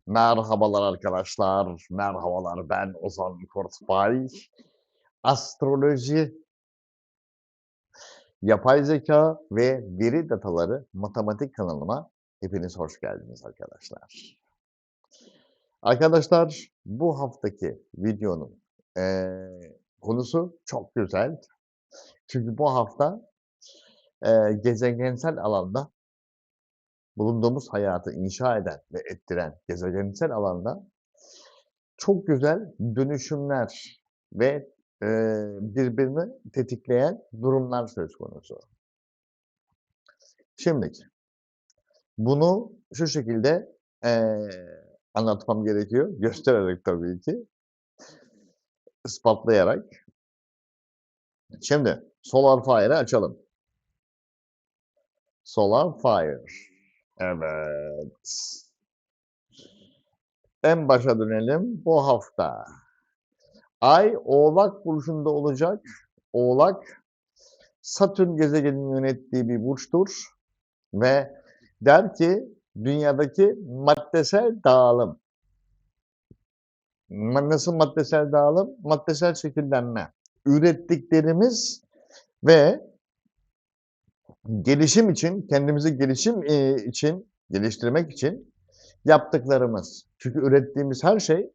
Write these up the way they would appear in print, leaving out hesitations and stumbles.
Merhabalar arkadaşlar, merhabalar. Ben Ozan Korkbay. Astroloji, yapay zeka ve veri dataları matematik kanalıma hepiniz hoş geldiniz arkadaşlar. Arkadaşlar, bu haftaki videonun konusu çok güzel. Çünkü bu hafta gezegensel alanda bulunduğumuz hayatı inşa eden ve ettiren gezegensel alanda çok güzel dönüşümler ve, birbirini tetikleyen durumlar söz konusu. Şimdiki, bunu şu şekilde, eee, anlatmam gerekiyor, göstererek tabii ki, ispatlayarak. Şimdi Solar Fire'ı açalım. Solar Fire. Evet. En başa dönelim. Bu hafta Ay Oğlak burcunda olacak. Oğlak, Satürn gezegeninin yönettiği bir burçtur ve der ki dünyadaki maddesel dağılım. Nasıl maddesel dağılım? Maddesel şekillenme. Ürettiklerimiz ve gelişim için, kendimizi gelişim için, geliştirmek için yaptıklarımız. Çünkü ürettiğimiz her şey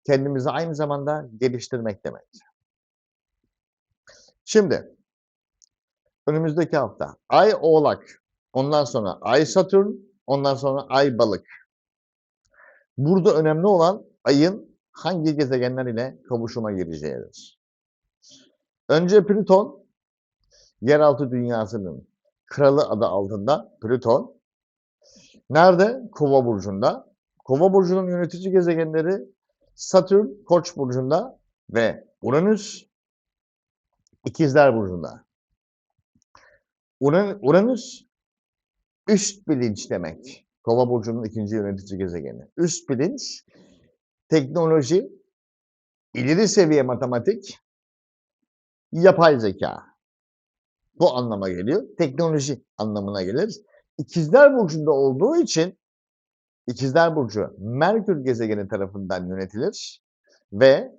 kendimizi aynı zamanda geliştirmek demek. Şimdi önümüzdeki hafta Ay Oğlak, ondan sonra Ay Satürn, ondan sonra Ay Balık. Burada önemli olan Ay'ın hangi gezegenler ile kavuşuma gireceğidir. Önce Plüton, yeraltı dünyasının kralı adı altında Plüton. Nerede? Kova burcunda. Kova burcunun yönetici gezegenleri Satürn Koç burcunda ve Uranüs İkizler burcunda. Uranüs üst bilinç demek. Kova burcunun ikinci yönetici gezegeni. Üst bilinç, teknoloji, ileri seviye matematik, yapay zeka. Bu anlama geliyor. Teknoloji anlamına gelir. İkizler burcunda olduğu için İkizler burcu Merkür gezegeni tarafından yönetilir ve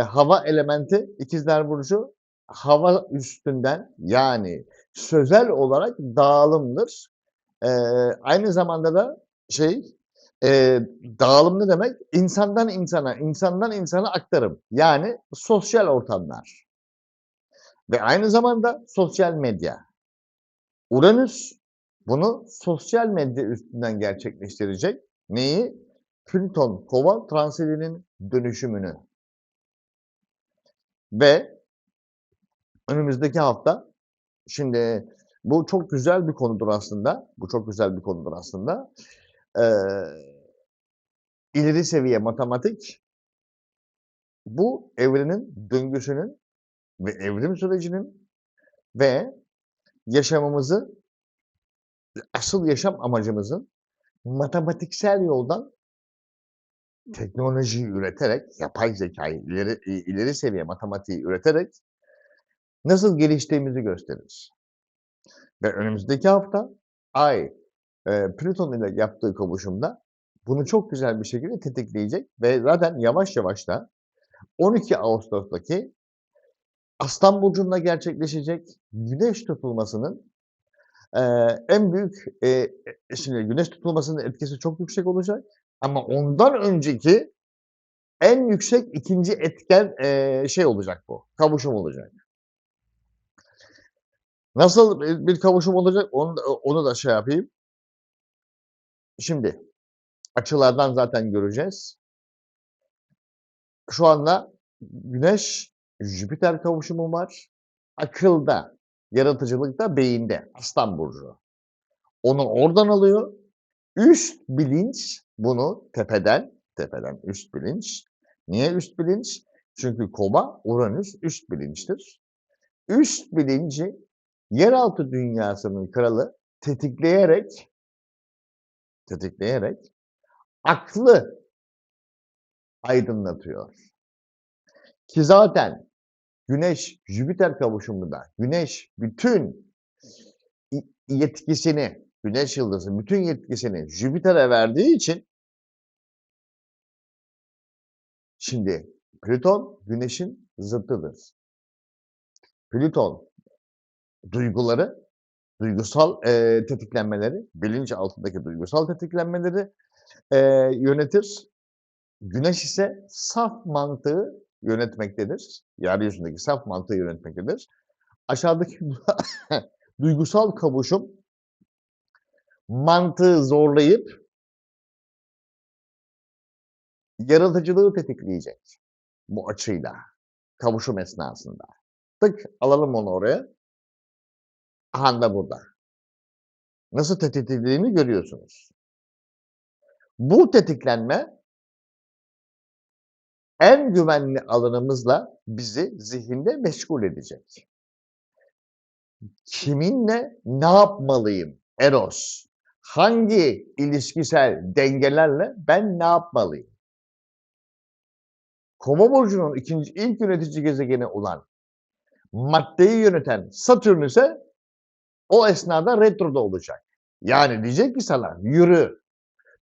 hava elementi İkizler burcu hava üstünden yani sözel olarak dağılımdır. Aynı zamanda da dağılım ne demek? İnsandan insana, insandan insana aktarım. Yani sosyal ortamlar ve aynı zamanda sosyal medya. Uranüs bunu sosyal medya üstünden gerçekleştirecek. Neyi? Plüton Kova transitinin dönüşümünü. Ve önümüzdeki hafta, şimdi bu çok güzel bir konudur aslında. Bu çok güzel bir konudur aslında. İleri seviye matematik bu evrenin döngüsünün ve evrim sürecinin ve yaşamımızı, asıl yaşam amacımızın matematiksel yoldan teknolojiyi üreterek, yapay zekâyı, ileri seviye matematiği üreterek nasıl geliştiğimizi gösterir. Ve önümüzdeki hafta Ay, Plüton ile yaptığı kavuşumda bunu çok güzel bir şekilde tetikleyecek ve zaten yavaş yavaş da 12 Ağustos'taki Aslan burcunda gerçekleşecek güneş tutulmasının en büyük, şimdi güneş tutulmasının etkisi çok yüksek olacak ama ondan önceki en yüksek ikinci etken, olacak bu, kavuşum olacak. Nasıl bir kavuşum olacak onu da şey yapayım. Şimdi açılardan zaten göreceğiz. Şu anda Güneş Jüpiter kavuşumu var. Akılda, yaratıcılıkta, beyinde, Aslan burcu. Onu oradan alıyor. Üst bilinç bunu tepeden üst bilinç. Niye üst bilinç? Çünkü Kova, Uranüs üst bilinçtir. Üst bilinci yeraltı dünyasının kralı tetikleyerek aklı aydınlatıyor. Ki zaten Güneş Jüpiter kavuşumunda Güneş bütün yetkisini, Güneş yıldızı bütün yetkisini Jüpiter'e verdiği için Şimdi Plüton Güneş'in zıttıdır. Plüton duyguları, duygusal, tetiklenmeleri, bilinçaltındaki duygusal tetiklenmeleri, yönetir. Güneş ise saf mantığı yönetmektedir. Yeryüzündeki saf mantığı yönetmektedir. Aşağıdaki duygusal kavuşum mantığı zorlayıp yaratıcılığı tetikleyecek bu açıyla, kavuşum esnasında. Tık, alalım onu oraya. Aha da burada. Nasıl tetiklediğini görüyorsunuz. Bu tetiklenme en güvenli alanımızla bizi zihinde meşgul edecek. Kiminle ne yapmalıyım? Eros. Hangi ilişkisel dengelerle ben ne yapmalıyım? Kova burcunun ilk yönetici gezegeni olan maddeyi yöneten Satürn ise o esnada retroda olacak. Yani diyecek ki sana yürü.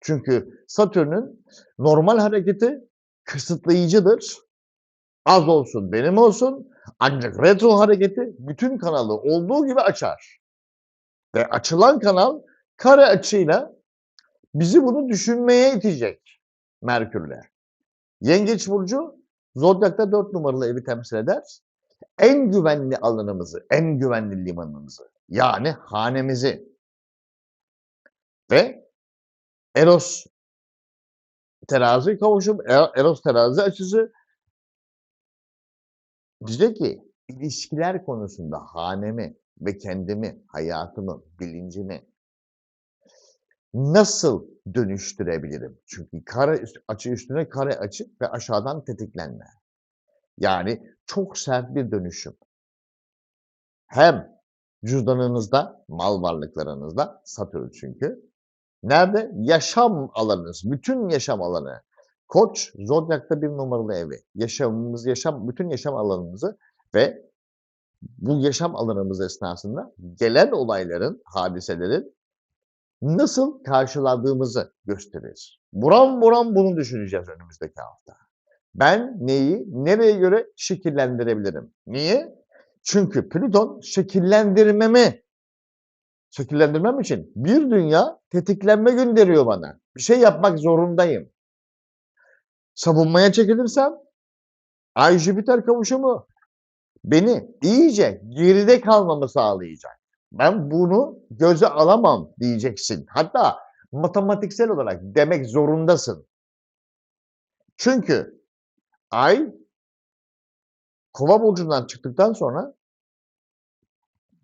Çünkü Satürn'ün normal hareketi kısıtlayıcıdır. Az olsun benim olsun. Ancak retro hareketi bütün kanalı olduğu gibi açar. Ve açılan kanal kare açıyla bizi bunu düşünmeye itecek Merkür'le. Yengeç burcu Zodyak'ta 4 numaralı evi temsil eder. En güvenli alanımızı, en güvenli limanımızı, yani hanemizi ve Eros terazi kavuşum, Eros terazi açısı diyecek ki ilişkiler konusunda hanemi ve kendimi, hayatımı, bilincimi nasıl dönüştürebilirim? Çünkü kare açı üstüne kare açı ve aşağıdan tetiklenme. Yani çok sert bir dönüşüm. Hem cüzdanınızda, mal varlıklarınızda, Satürn çünkü. Nerede? Yaşam alanınız, bütün yaşam alanı. Koç, Zodyak'ta 1 numaralı evi. Bütün yaşam alanımızı ve bu yaşam alanımız esnasında gelen olayların, hadiselerin nasıl karşıladığımızı gösterir. Buram buram bunu düşüneceğiz önümüzdeki hafta. Ben neyi, nereye göre şekillendirebilirim? Niye? Çünkü Plüton şekillendirmem için bir dünya tetiklenme gönderiyor bana. Bir şey yapmak zorundayım. Savunmaya çekilirsem Ay-Jüpiter kavuşumu beni iyice geride kalmamı sağlayacak. Ben bunu göze alamam diyeceksin. Hatta matematiksel olarak demek zorundasın. Çünkü Ay Kova burcundan çıktıktan sonra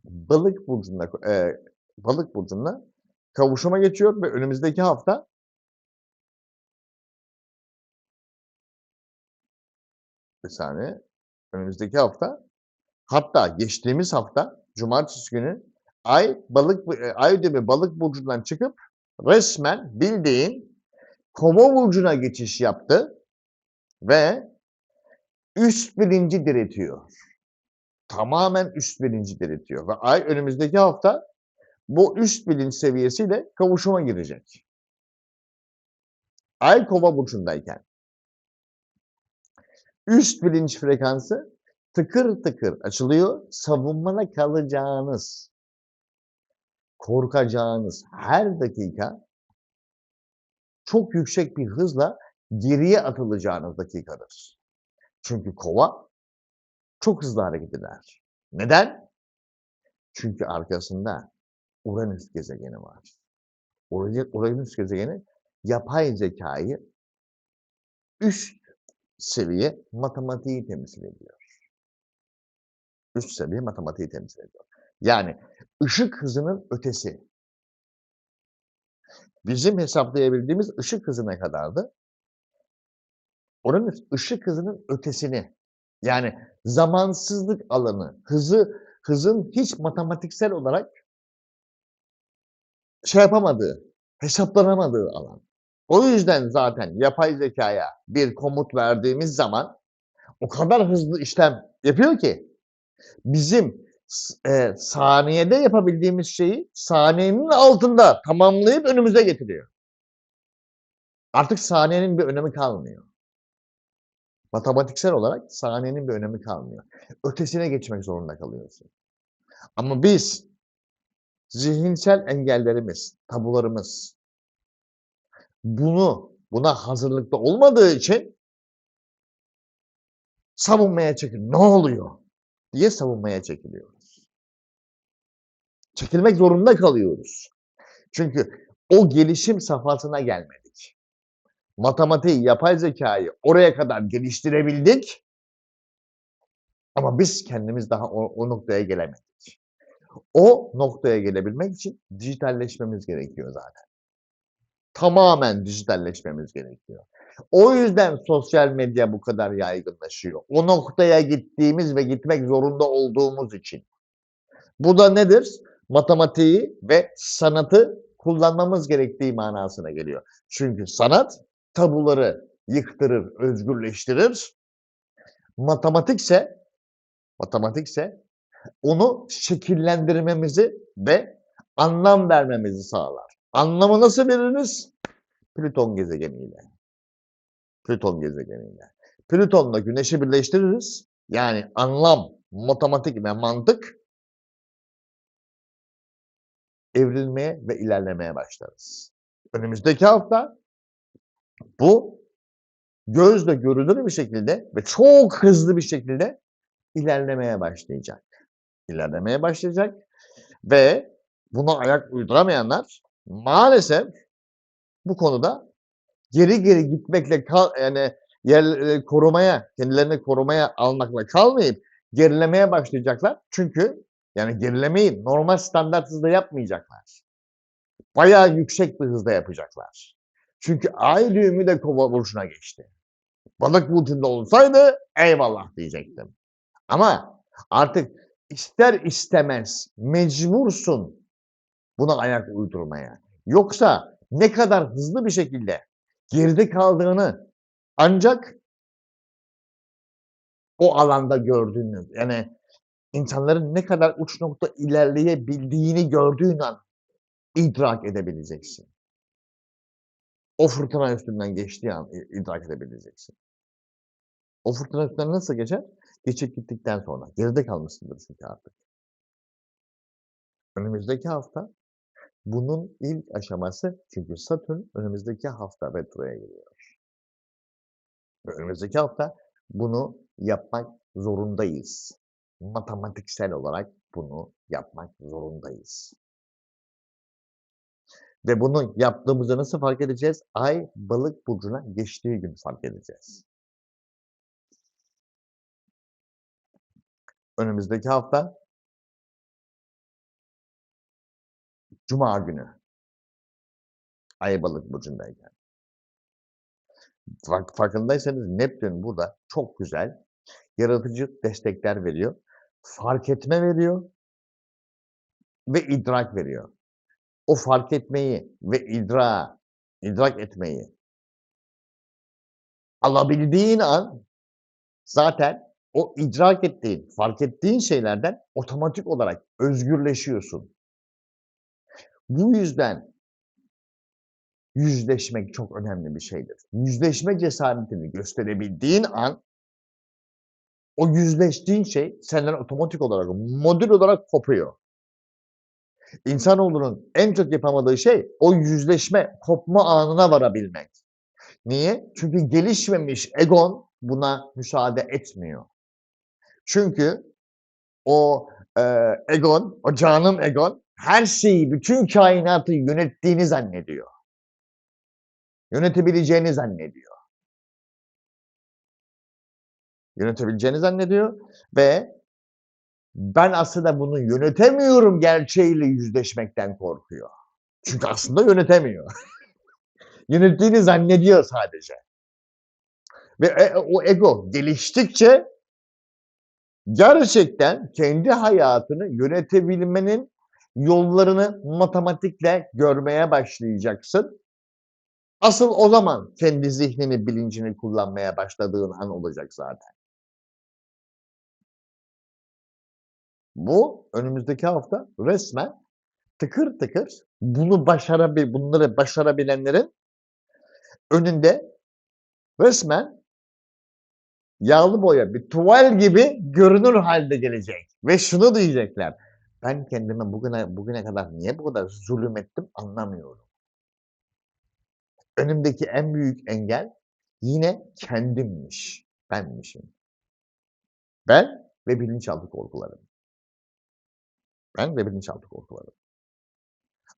Balık burcuna kavuşuma geçiyor ve önümüzdeki hafta bir saniye, önümüzdeki hafta hatta geçtiğimiz hafta cumartesi günü Ay düğümü Balık burcundan çıkıp resmen bildiğin Kova burcuna geçiş yaptı ve üst bilinci diretiyor. Tamamen üst bilinci diretiyor ve Ay önümüzdeki hafta bu üst bilinç seviyesiyle kavuşuma girecek. Ay Kova burcundayken üst bilinç frekansı tıkır tıkır açılıyor. Savunmada kalacağınız, korkacağınız her dakika çok yüksek bir hızla geriye atılacağınız dakikadır. Çünkü Kova çok hızlı hareket eder. Neden? Çünkü arkasında Uranüs gezegeni var. Uranüs gezegeni yapay zekayı üst seviye matematiği temsil ediyor. Üst seviye matematiği temsil ediyor. Yani ışık hızının ötesi. Bizim hesaplayabildiğimiz ışık hızı ne kadardı? Uranüs ışık hızının ötesini, yani zamansızlık alanı, hızın hiç matematiksel olarak hesaplanamadığı alan. O yüzden zaten yapay zekaya bir komut verdiğimiz zaman o kadar hızlı işlem yapıyor ki bizim saniyede yapabildiğimiz şeyi saniyenin altında tamamlayıp önümüze getiriyor. Artık saniyenin bir önemi kalmıyor. Matematiksel olarak saniyenin bir önemi kalmıyor. Ötesine geçmek zorunda kalıyorsun. Ama biz zihinsel engellerimiz, tabularımız buna hazırlıklı olmadığı için savunmaya "Ne oluyor?" diye savunmaya çekiliyoruz. Çekilmek zorunda kalıyoruz. Çünkü o gelişim safhasına gelmedik. Matematiği, yapay zekâyı oraya kadar geliştirebildik ama biz kendimiz daha o noktaya gelemedik. O noktaya gelebilmek için dijitalleşmemiz gerekiyor zaten. Tamamen dijitalleşmemiz gerekiyor. O yüzden sosyal medya bu kadar yaygınlaşıyor. O noktaya gittiğimiz ve gitmek zorunda olduğumuz için. Bu da nedir? Matematiği ve sanatı kullanmamız gerektiği manasına geliyor. Çünkü sanat tabuları yıktırır, özgürleştirir. Matematikse onu şekillendirmemizi ve anlam vermemizi sağlar. Anlamı nasıl veririz? Plüton gezegeniyle. Plüton gezegeniyle. Plüton'la Güneş'i birleştiririz. Yani anlam, matematik ve mantık evrilmeye ve ilerlemeye başlarız. Önümüzdeki hafta bu gözle görülür bir şekilde ve çok hızlı bir şekilde ilerlemeye başlayacak. İlerlemeye başlayacak ve buna ayak uyduramayanlar maalesef bu konuda geri gitmekle yani kendilerini korumaya almakla kalmayıp gerilemeye başlayacaklar. Çünkü yani gerilemeyi normal standart hızda yapmayacaklar. Bayağı yüksek bir hızda yapacaklar. Çünkü Ay düğümü de Kova burcuna geçti. Balık burcunda olsaydı eyvallah diyecektim. Ama artık ister istemez mecbursun buna ayak uydurmaya. Yoksa ne kadar hızlı bir şekilde geride kaldığını ancak o alanda gördüğünü, yani insanların ne kadar uç nokta ilerleyebildiğini gördüğün an idrak edebileceksin. O fırtına üstünden geçtiği an idrak edebileceksin. O fırtına üstünden nasıl geçer? Geçip gittikten sonra. Geride kalmışsındır çünkü artık. Önümüzdeki hafta bunun ilk aşaması çünkü Satürn önümüzdeki hafta retroya giriyor. Ve önümüzdeki hafta bunu yapmak zorundayız. Matematiksel olarak bunu yapmak zorundayız. Ve bunu yaptığımızda nasıl fark edeceğiz? Ay Balık burcuna geçtiği gün fark edeceğiz. Önümüzdeki hafta Cuma günü Ay Balık burcundayken. Farkındaysanız Neptün burada çok güzel yaratıcı destekler veriyor. Fark etme veriyor ve idrak veriyor. O fark etmeyi ve idrak etmeyi alabildiğin an zaten o idrak ettiğin, fark ettiğin şeylerden otomatik olarak özgürleşiyorsun. Bu yüzden yüzleşmek çok önemli bir şeydir. Yüzleşme cesaretini gösterebildiğin an o yüzleştiğin şey senden otomatik olarak, modül olarak kopuyor. İnsanoğlunun en çok yapamadığı şey o yüzleşme, kopma anına varabilmek. Niye? Çünkü gelişmemiş egon buna müsaade etmiyor. Çünkü o, egon, o canım egon her şeyi, bütün kainatı yönettiğini zannediyor. Yönetebileceğini zannediyor. Yönetebileceğini zannediyor ve ben aslında bunu yönetemiyorum gerçeğiyle yüzleşmekten korkuyor. Çünkü aslında yönetemiyor. Yönettiğini zannediyor sadece. Ve o ego geliştikçe gerçekten kendi hayatını yönetebilmenin yollarını matematikle görmeye başlayacaksın. Asıl o zaman kendi zihnini, bilincini kullanmaya başladığın an olacak zaten. Bu önümüzdeki hafta resmen tıkır tıkır bunları başarabilenlerin önünde resmen yağlı boya, bir tuval gibi görünür hâle gelecek ve şunu diyecekler: "Ben kendime bugüne kadar niye bu kadar zulüm ettim anlamıyorum. Önümdeki en büyük engel yine kendimmiş, benmişim." Ben ve bilinçaltı korkularım. Ben ve bilinçaltı korkularım.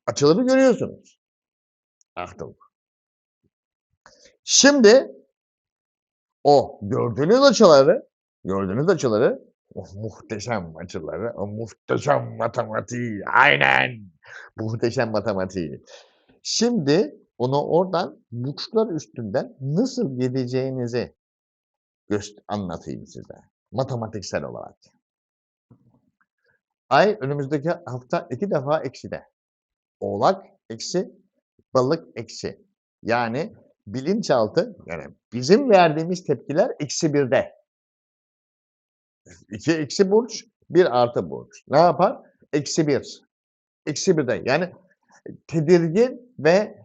Açıları görüyorsunuz. Achtung. Şimdi o gördüğünüz açıları, o muhteşem açıları, o muhteşem matematiği, aynen, muhteşem matematiği. Şimdi onu oradan burçlar üstünden nasıl gideceğinizi anlatayım size matematiksel olarak. Ay önümüzdeki hafta 2 defa ekside. Oğlak eksi, balık eksi. Yani bilinçaltı, yani bizim verdiğimiz tepkiler -1'de. 2 eksi burç, 1 artı burç. Ne yapar? -1. -1'de. Yani tedirgin ve,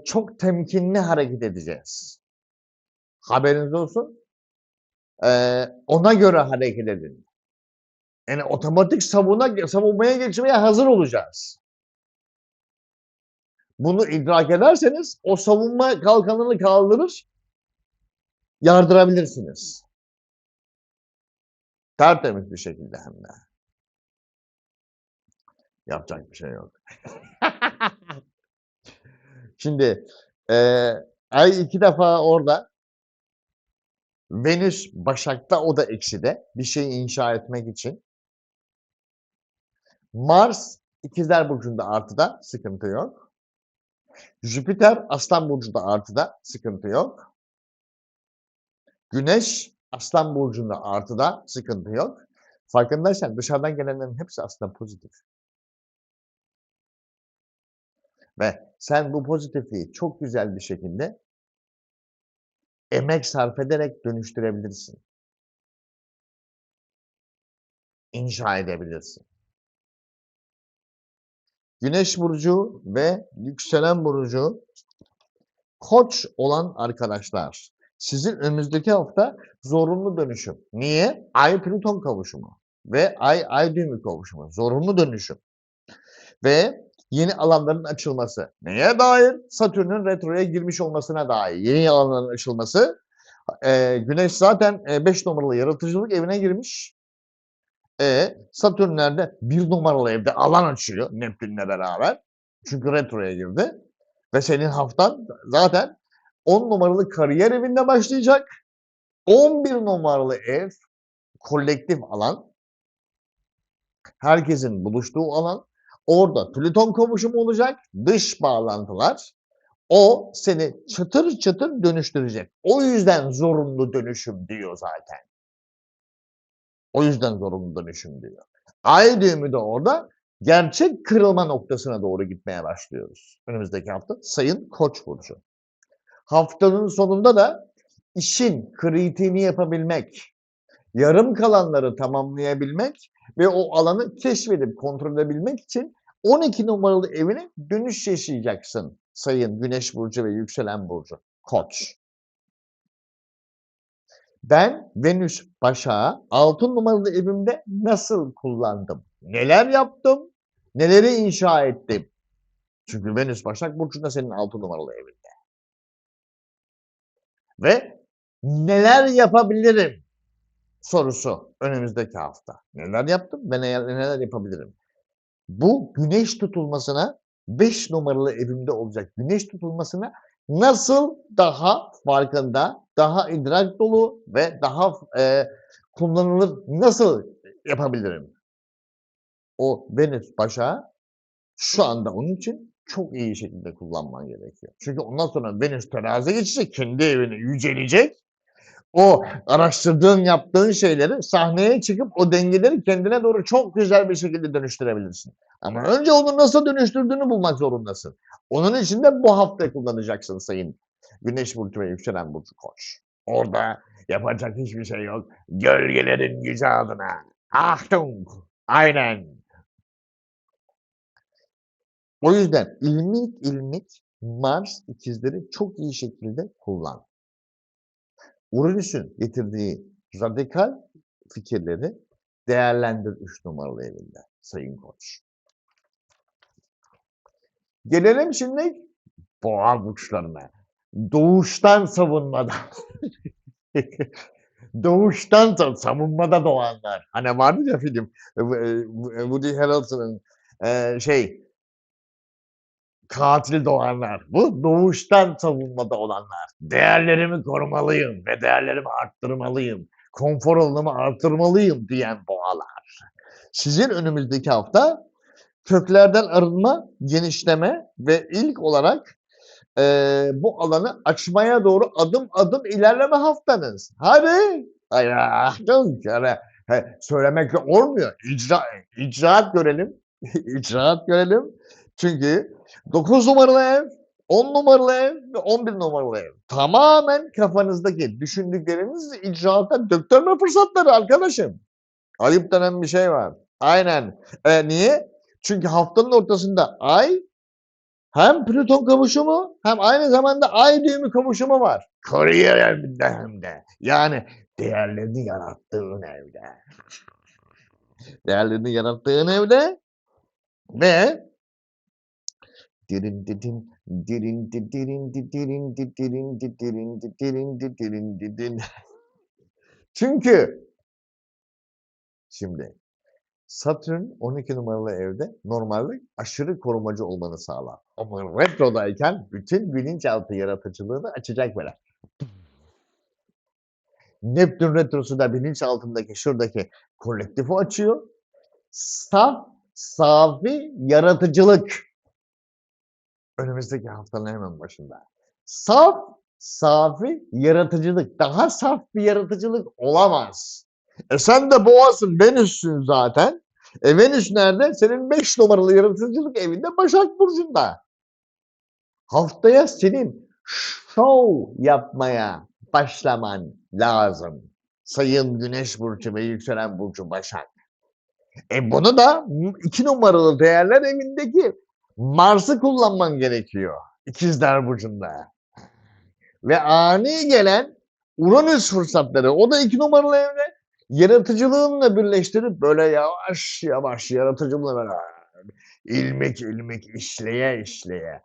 çok temkinli hareket edeceğiz. Haberiniz olsun. Ona göre hareket edin. Yani otomatik savunmaya geçmeye hazır olacağız. Bunu idrak ederseniz o savunma kalkanını kaldırır, yardırabilirsiniz. Tertemiz bir şekilde hem de. Yapacak bir şey yok. Şimdi, Ay 2 defa orada. Venüs Başak'ta, o da ekside. Bir şeyi inşa etmek için. Mars İkizler Burcu'nda artıda, sıkıntı yok. Jüpiter Aslan Burcu'nda artıda, sıkıntı yok. Güneş Aslan Burcu'nda artıda, sıkıntı yok. Farkındaysan dışarıdan gelenlerin hepsi aslında pozitif. Ve sen bu pozitifliği çok güzel bir şekilde emek sarf ederek dönüştürebilirsin. İnşa edebilirsin. Güneş burcu ve yükselen burcu Koç olan arkadaşlar, sizin önümüzdeki hafta zorunlu dönüşüm. Niye? Ay-Plüton kavuşumu ve Ay düğümü kavuşumu. Zorunlu dönüşüm ve yeni alanların açılması. Neye dair? Satürn'ün retroya girmiş olmasına dair. Yeni alanların açılması. Güneş zaten 5 numaralı yaratıcılık evine girmiş. Satürn'ler de 1 numaralı evde alan açıyor Neptün'le beraber. Çünkü retroya girdi ve senin haftan zaten 10 numaralı kariyer evinde başlayacak. 11 numaralı ev kolektif alan, herkesin buluştuğu alan. Orada Plüton kavuşumu olacak, dış bağlantılar. O seni çıtır çıtır dönüştürecek. O yüzden zorunlu dönüşüm diyor zaten. O yüzden zorunlu dönüşüm diyor. Ay düğümü de orada gerçek kırılma noktasına doğru gitmeye başlıyoruz. Önümüzdeki hafta Sayın Koç burcu. Haftanın sonunda da işin kritiğini yapabilmek, yarım kalanları tamamlayabilmek ve o alanı keşfedip kontrol edebilmek için 12 numaralı evine dönüş yaşayacaksın Sayın Güneş burcu ve yükselen burcu Koç. Ben Venüs Başak'ı 6 numaralı evimde nasıl kullandım? Neler yaptım? Neleri inşa ettim? Çünkü Venüs Başak Burcu'nda senin 6 numaralı evinde. Ve neler yapabilirim sorusu önümüzdeki hafta. Neler yaptım ve neler yapabilirim? Bu güneş tutulmasına 5 numaralı evimde olacak güneş tutulmasına nasıl daha farkında, daha idrak dolu ve daha kullanılır nasıl yapabilirim? O Venüs Başak'ı şu anda onun için çok iyi şekilde kullanman gerekiyor. Çünkü ondan sonra Venüs teraziye geçecek, kendi evine yücelecek. O araştırdığın, yaptığın şeyleri sahneye çıkıp o dengeleri kendine doğru çok güzel bir şekilde dönüştürebilirsin. Ama önce onu nasıl dönüştürdüğünü bulmak zorundasın. Onun için de bu hafta kullanacaksın sayın Güneş burcu ve yükselen burcu Koç. Orada yapacak hiçbir şey yok. Gölgelerin gücü adına. Achtung! Aynen. O yüzden ilmik ilmik Mars ikizleri çok iyi şekilde kullan. Uranüs'ün getirdiği radikal fikirleri değerlendir 3 numaralı evinde Sayın Koç. Gelelim şimdi boğa burçlarına. Doğuştan savunmada. Doğuştan savunmada doğanlar. Hani vardı ya film, Woody Harrelson'ın, şey, katil doğanlar. Bu doğuştan savunmada olanlar. Değerlerimi korumalıyım ve değerlerimi arttırmalıyım. Konfor alanımı arttırmalıyım diyen boğalar. Sizin önümüzdeki hafta köklerden arınma, genişleme ve ilk olarak bu alanı açmaya doğru adım adım ilerleme haftanız. Hadi. Yani, söylemekle olmuyor. İcraat görelim. İcraat görelim. Çünkü 9 numaralı ev, 10 numaralı ev ve 11 numaralı ev. Tamamen kafanızdaki düşündüklerinizi icraata döktürme fırsatları arkadaşım. Ayıp denen bir şey var. Aynen. Niye? Çünkü haftanın ortasında Ay hem Plüton kavuşumu hem aynı zamanda Ay düğümü kavuşumu var. Kariyer evinde hem de. Yani değerlerini yarattığın evde. Değerlerini yarattığın evde ve dirin didin dirin dirin dirin dirin dirin dirin dirin. Çünkü şimdi Satürn 12 numaralı evde normalde aşırı korumacı olmanı sağlar. Ama retrodayken bütün bilinçaltı yaratıcılığını açacak böyle. Neptün retrosu da bilinçaltındaki şuradaki kolektifi açıyor. Saf, safi yaratıcılık. Önümüzdeki haftanın hemen başında. Saf, safi yaratıcılık. Daha saf bir yaratıcılık olamaz. Sen de boğasın, Venüs'sün zaten. Venüs nerede? Senin 5 numaralı yaratıcılık evinde Başak Burcu'nda. Haftaya senin şov yapmaya başlaman lazım. Sayın Güneş Burcu ve Yükselen Burcu Başak. Bunu da 2 numaralı değerler evindeki Mars'ı kullanman gerekiyor. İkizler Burcu'nda. Ve ani gelen Uranüs fırsatları, o da 2 numaralı evde yaratıcılığınla birleştirip böyle yavaş yavaş yaratıcılığına böyle ilmek ilmek işleye işleye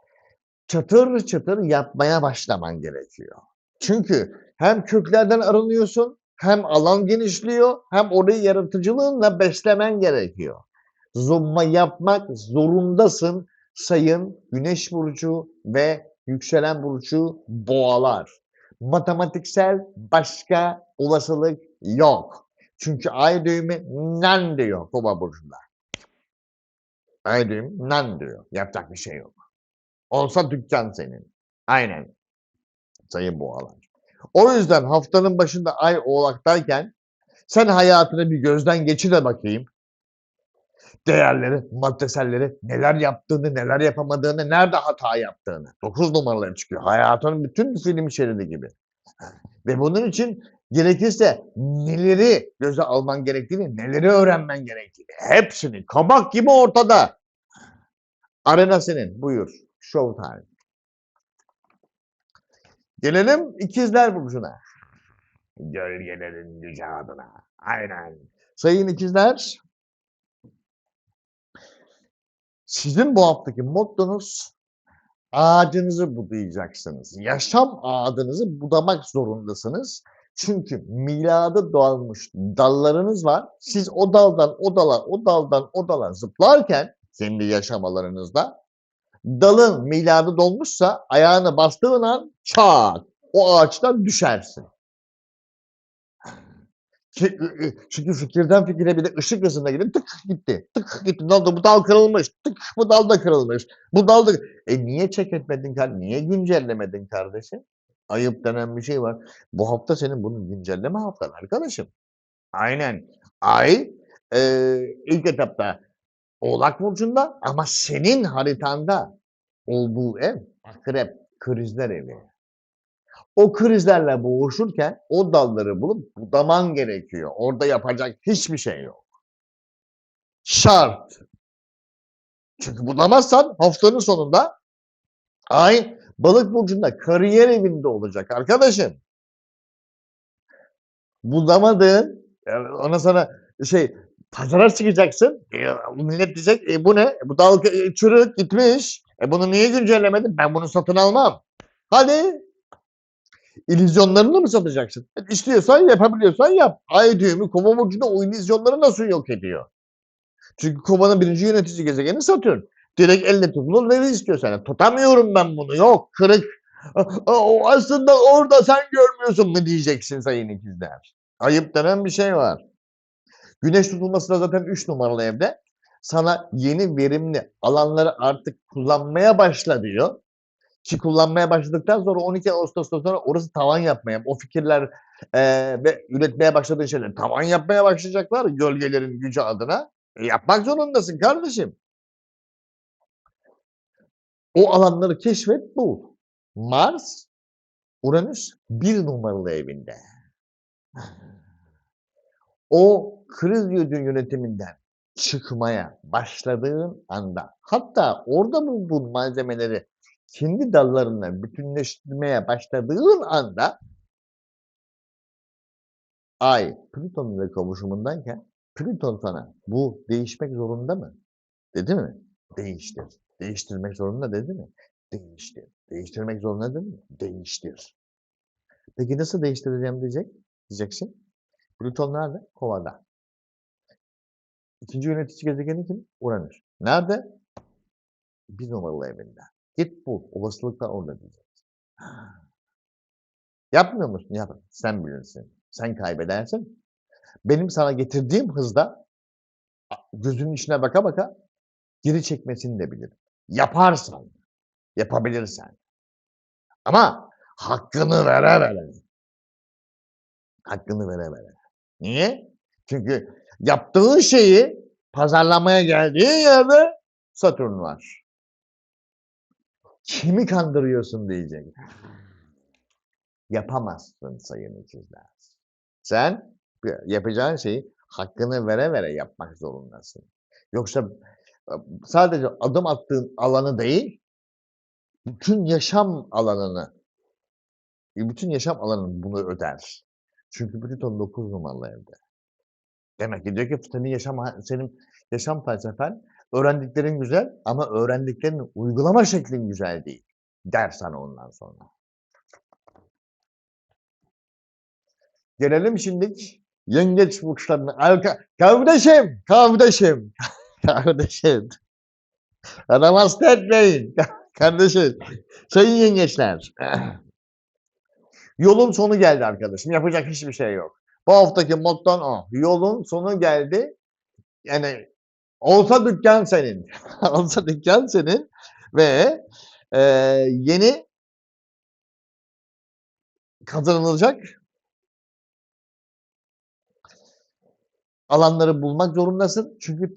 çatır çatır yapmaya başlaman gerekiyor. Çünkü hem köklerden arınıyorsun, hem alan genişliyor, hem orayı yaratıcılığınla beslemen gerekiyor. Zumba yapmak zorundasın sayın Güneş burcu ve yükselen burcu boğalar. Matematiksel başka olasılık yok. Çünkü ay düğümü nan diyor Kova burcunda. Ay düğümü nan diyor. Yapacak bir şey yok. Olsa dükkan senin. Aynen sayın boğalar. O yüzden haftanın başında ay oğlaktayken sen hayatını bir gözden geçire bakayım. Değerleri, maddeselleri, neler yaptığını, neler yapamadığını, nerede hata yaptığını. 9 numaraları çıkıyor. Hayatının bütün film şeridi gibi. Ve bunun için gerekirse neleri göze alman gerektiğini, neleri öğrenmen gerektiğini. Hepsini kabak gibi ortada. Arena senin. Buyur. Showtime. Gelelim ikizler burcuna. Gölgelerin gücü adına. Aynen. Sayın ikizler, sizin bu haftaki mottonuz ağacınızı budayacaksınız. Yaşam ağacınızı budamak zorundasınız. Çünkü milada doğmuş dallarınız var. Siz o daldan o dala, o daldan o dala zıplarken kendi yaşam alanınızda dalın miladı dolmuşsa ayağını bastığın an çat o ağaçtan düşersin. Çünkü fikirden fikire bir de ışık hızına gidip tık gitti. Tık gitti. Ne oldu? Bu dal kırılmış. Tık bu dal da kırılmış. Bu dal da... Niye check etmedin kardeşim? Niye güncellemedin kardeşim? Ayıp denen bir şey var. Bu hafta senin bunun güncelleme haftan arkadaşım. Aynen. Ay ilk etapta Oğlak Burcu'nda ama senin haritanda olduğu ev Akrep, krizler evi. O krizlerle boğuşurken o dalları bulup budaman gerekiyor. Orada yapacak hiçbir şey yok. Şart. Çünkü budamazsan haftanın sonunda ay Balık burcunda kariyer evinde olacak arkadaşım. bulamadığın, ondan sonra pazara çıkacaksın. Millet diyecek, bu ne? Bu dal çürük gitmiş. Bunu niye güncellemedin? Ben bunu satın almam. Hadi illüzyonlarını mı satacaksın? İstiyorsan yapabiliyorsan yap. Ay düğümü kova burcunda o illüzyonları nasıl yok ediyor? Çünkü kovanın birinci yönetici gezegeni Satürn. Direkt elle tutulur veri istiyor senden. Tutamıyorum ben bunu. Yok kırık. O aslında orada sen görmüyorsun mu diyeceksin sayın ikizler. Ayıp denen bir şey var. Güneş tutulması da zaten 3 numaralı evde. Sana yeni verimli alanları artık kullanmaya başla diyor. Ki kullanmaya başladıktan sonra 12 Ağustos'tan sonra orası tavan yapmaya, o fikirler ve üretmeye başladığın şeyler tavan yapmaya başlayacaklar gölgelerin gücü adına. Yapmak zorundasın kardeşim. O alanları keşfet, bul. Mars, Uranüs 1 numaralı evinde. O kriz yönetiminden çıkmaya başladığın anda, hatta orada bulduğun malzemeleri kendi dallarına bütünleştirmeye başladığın anda Ay, Plüton ile kavuşumundayken Plüton sana bu değişmek zorunda mı? Dedi mi? Değiştir. Değiştirmek zorunda dedi mi? Değiştir. Değiştirmek zorunda dedi mi? Değiştir. Peki nasıl değiştireceğim diyeceksin. Plüton nerede? Kovada. İkinci yönetici gezegeni kim? Uranüs. Nerede? 1 numaralı evinde. Git bul. Olasılıklar orada diyeceksin. Yapmıyor musun? Yap. Sen bilirsin. Sen kaybedersin. Benim sana getirdiğim hızda gözünün içine baka baka geri çekmesini de bilirim. Yaparsan, yapabilirsen. Ama hakkını vere vere. Hakkını vere vere. Niye? Çünkü yaptığın şeyi pazarlamaya geldiğin yerde Satürn var. Kimi kandırıyorsun diyecek. Yapamazsın sayın ikizler. Sen yapacağın şeyi hakkını vere vere yapmak zorundasın. Yoksa sadece adım attığın alanı değil, bütün yaşam alanını bunu öder. Çünkü Plüton 9 numaralı evde. Demek ki diyor ki senin yaşam felsefen, öğrendiklerin güzel ama öğrendiklerinin uygulama şeklin güzel değil. Der sana ondan sonra. Gelelim şimdilik yengeç burçlarına. Kardeşim. Kardeşim. Adam hasta etmeyin. Kardeşim. Sayın yengeçler. Yolun sonu geldi arkadaşım. Yapacak hiçbir şey yok. Bu haftaki motton o. Yolun sonu geldi. Yani olsa dükkan senin. Olsa dükkan senin ve yeni kazanılacak alanları bulmak zorundasın. Çünkü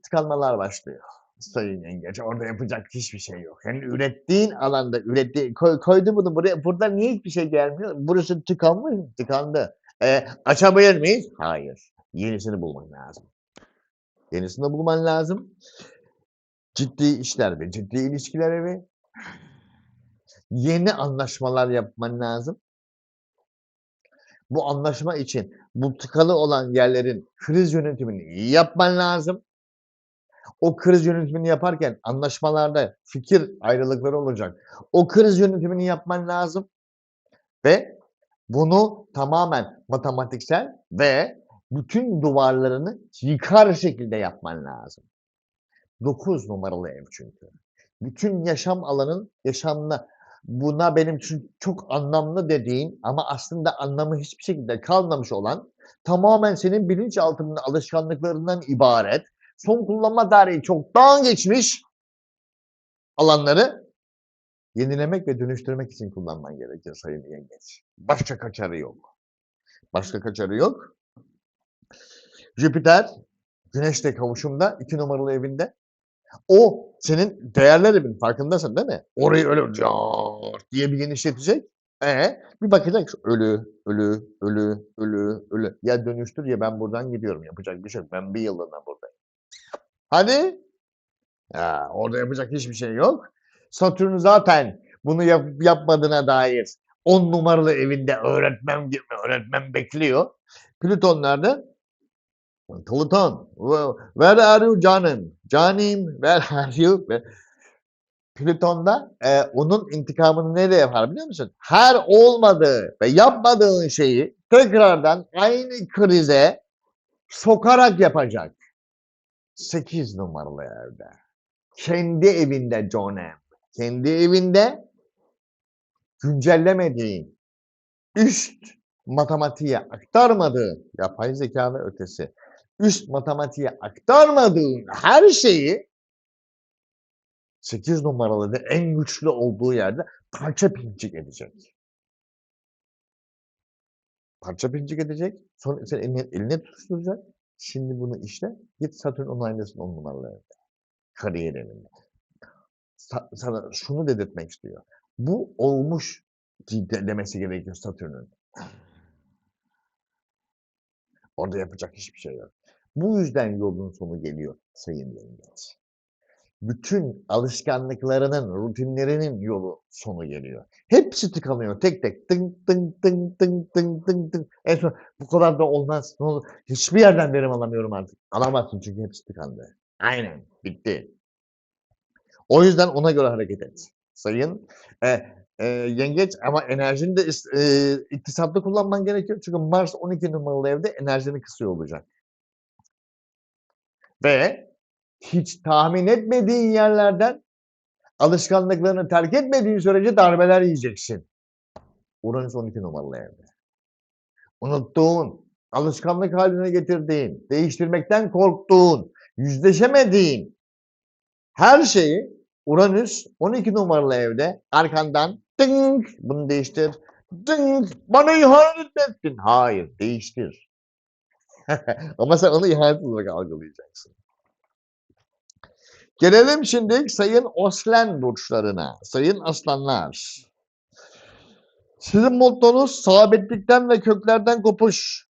tıkanmalar başlıyor. Sayın yengeç, orada yapacak hiçbir şey yok. Yani ürettiğin alanda, koydu bunu buraya, burada niye hiçbir şey gelmiyor? Burası tıkanmış mı? Tıkandı. Açabilir miyiz? Hayır. Yenisini bulman lazım. Yenisini bulman lazım. Ciddi işler ve ciddi ilişkiler mi? Yeni anlaşmalar yapman lazım. Bu anlaşma için bu tıkalı olan yerlerin kriz yönetimini iyi yapman lazım. O kriz yönetimini yaparken anlaşmalarda fikir ayrılıkları olacak. O kriz yönetimini yapman lazım ve bunu tamamen matematiksel ve bütün duvarlarını yıkar şekilde yapman lazım. 9 numaralı ev çünkü. Bütün yaşam alanın yaşamına, buna benim için çok anlamlı dediğin ama aslında anlamı hiçbir şekilde kalmamış olan, tamamen senin bilinçaltının alışkanlıklarından ibaret, son kullanma tarihi çoktan geçmiş alanları yenilemek ve dönüştürmek için kullanman gerekir sayın yengeç. Başka kaçarı yok. Başka kaçarı yok. Jüpiter, Güneş'le kavuşumda 2 numaralı evinde. O senin değerler evin, farkındasın değil mi? Orayı öyle cart diye bir genişletecek. Bir bakacak ölü, ölü, ölü, ölü, ölü. Ya dönüştür ya ben buradan gidiyorum. Yapacak bir şey yok. Ben bir yıllığına buradayım. Hadi. Orada yapacak hiçbir şey yok. Satürn zaten bunu yapmadığına dair 10 numaralı evinde öğretmen bekliyor. Plüton nerede? Pluton. Where are you canım? Canim, where are you? Plüton'da onun intikamını neyle yapar biliyor musun? Her olmadığı ve yapmadığın şeyi tekrardan aynı krize sokarak yapacak. 8 numaralı evde. Kendi evinde John'em. Kendi evinde güncellemediğin, üst matematiğe aktarmadığın, yapay zeka ve ötesi, üst matematiğe aktarmadığın her şeyi 8 numaralı ve en güçlü olduğu yerde parça pinçik edecek. Parça pinçik edecek. Sonra sen eline tutuşturacak. Şimdi bunu işle. Git Satürn onaylasın 10 numaralı evde. Kariyer evinde. Sana şunu dedirtmek istiyor. Bu olmuş demesi gerekiyor Satürn'ün. Orada yapacak hiçbir şey yok. Bu yüzden yolun sonu geliyor sayın yengeç. Bütün alışkanlıklarının, rutinlerinin yolu sonu geliyor. Hepsi tıkanıyor tek tek. Tınk tınk tınk tınk tınk tınk tınk. En son bu kadar da olmaz. Ne olur? Hiçbir yerden verim alamıyorum artık. Alamazsın çünkü hepsi tıkandı. Aynen. Bitti. O yüzden ona göre hareket et. Sayın yengeç ama enerjini de iktisatlı kullanman gerekiyor. Çünkü Mars 12 numaralı evde enerjini kısıyor olacak. Ve hiç tahmin etmediğin yerlerden alışkanlıklarını terk etmediğin sürece darbeler yiyeceksin. Uranüs 12 numaralı evde. Unuttuğun, alışkanlık haline getirdiğin, değiştirmekten korktuğun, yüzleşemediğin her şeyi Uranüs 12 numaralı evde arkandan ding bunu değiştir. Ding bana ihanet ettin. Hayır değiştir. Ama sen onu ihanet olarak algılayacaksın. Gelelim şimdi sayın Oslen burçlarına. Sayın aslanlar. Sizin mottonuz sabitlikten ve köklerden kopuş.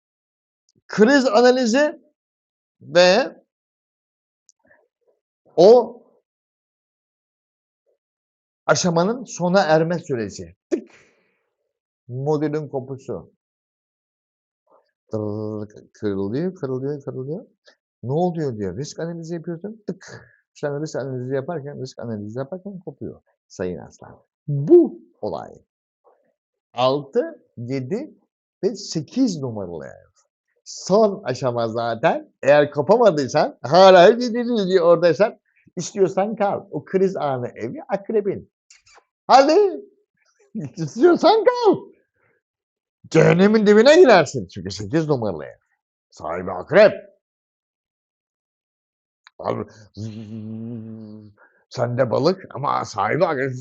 Kriz analizi ve o aşamanın sona erme süreci. Tık. Modülün kopuşu. Kırılıyor. Ne oluyor diyor. Risk analizi yapıyorsun. Tık. Sen risk analizi yaparken kopuyor. Sayın aslan. Bu olay. 6, 7 ve 8 numaralı ev. Son aşama zaten. Eğer kopamadıysan, hala gidiyor oradaysan, istiyorsan kal. O kriz anı evi akrebin. Hadi. İstiyorsan kal. Cehennemin dibine girersin. Çünkü 8 numaralı ev. Sahibi akrep. Abi, sen de balık ama sahibi akrep.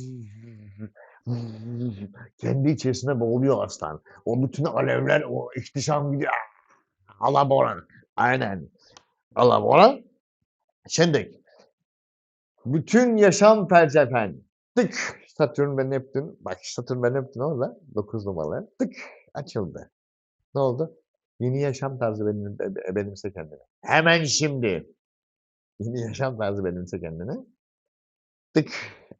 Kendi içerisinde boğuluyor aslan. O bütün alevler, o ihtişam gidiyor. Alabora. Aynen. Alabora. Şimdi bütün yaşam felsefen tık Satürn ve Neptün bak Satürn ve Neptün orada 9 numaralı tık açıldı. Ne oldu? Yeni yaşam tarzı benimse kendine. Hemen şimdi. Yeni yaşam tarzı benimse kendine. Tık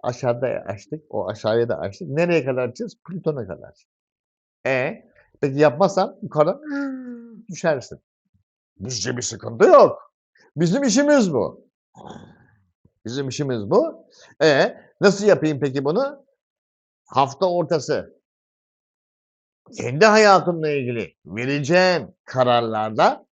aşağıda açtık. O aşağıya da açtık. Nereye kadar açacağız? Plüton'a kadar. Peki yapmazsan yukarıdan düşersin. Bizce bir sıkıntı yok. Bizim işimiz bu. Bizim işimiz bu. Nasıl yapayım peki bunu? Hafta ortası. Kendi hayatımla ilgili vereceğim kararlarda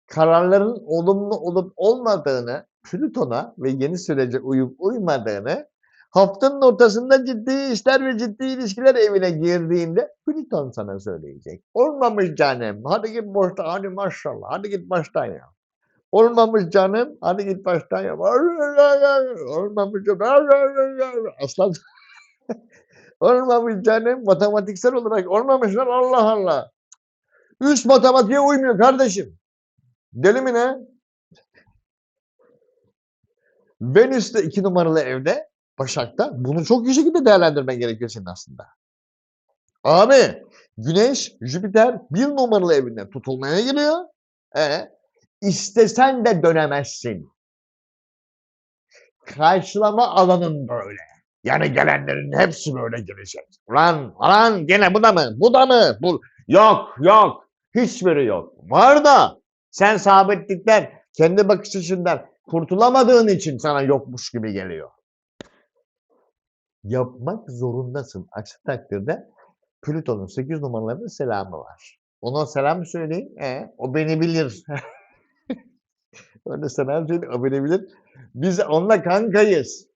kararların olumlu olup olmadığını, Plüton'a ve yeni sürece uyup uymadığını haftanın ortasında ciddi işler ve ciddi ilişkiler evine girdiğinde Plüton sana söyleyecek. Olmamış canım. Hadi git boşta. Hadi maşallah. Hadi git baştan ya. Olmamış canım. Hadi git baştan yap. Olmamış canım. Aslan. Olmamış canım. Matematiksel olarak olmamışlar. Allah Allah. Üst matematiğe uymuyor kardeşim. Deli mi ne? Venüs de 2 numaralı evde. Başak'ta. Bunu çok iyi şekilde değerlendirmen gerekiyor senin aslında. Abi. Güneş, Jüpiter 1 numaralı evinden tutulmaya giriyor. İstesen de dönemezsin. Karşılama alanın böyle. Yani gelenlerin hepsi böyle gelecek. Ulan gene bu da mı? Bu da mı? Yok. Hiçbiri yok. Var da sen sabitlikten, kendi bakış açından kurtulamadığın için sana yokmuş gibi geliyor. Yapmak zorundasın. Aksi takdirde Plüton'un 8 numaralarının selamı var. Ona selam söyleyin. O beni bilir. Öyle selam söyleyin. O beni bilir. Biz onunla kankayız.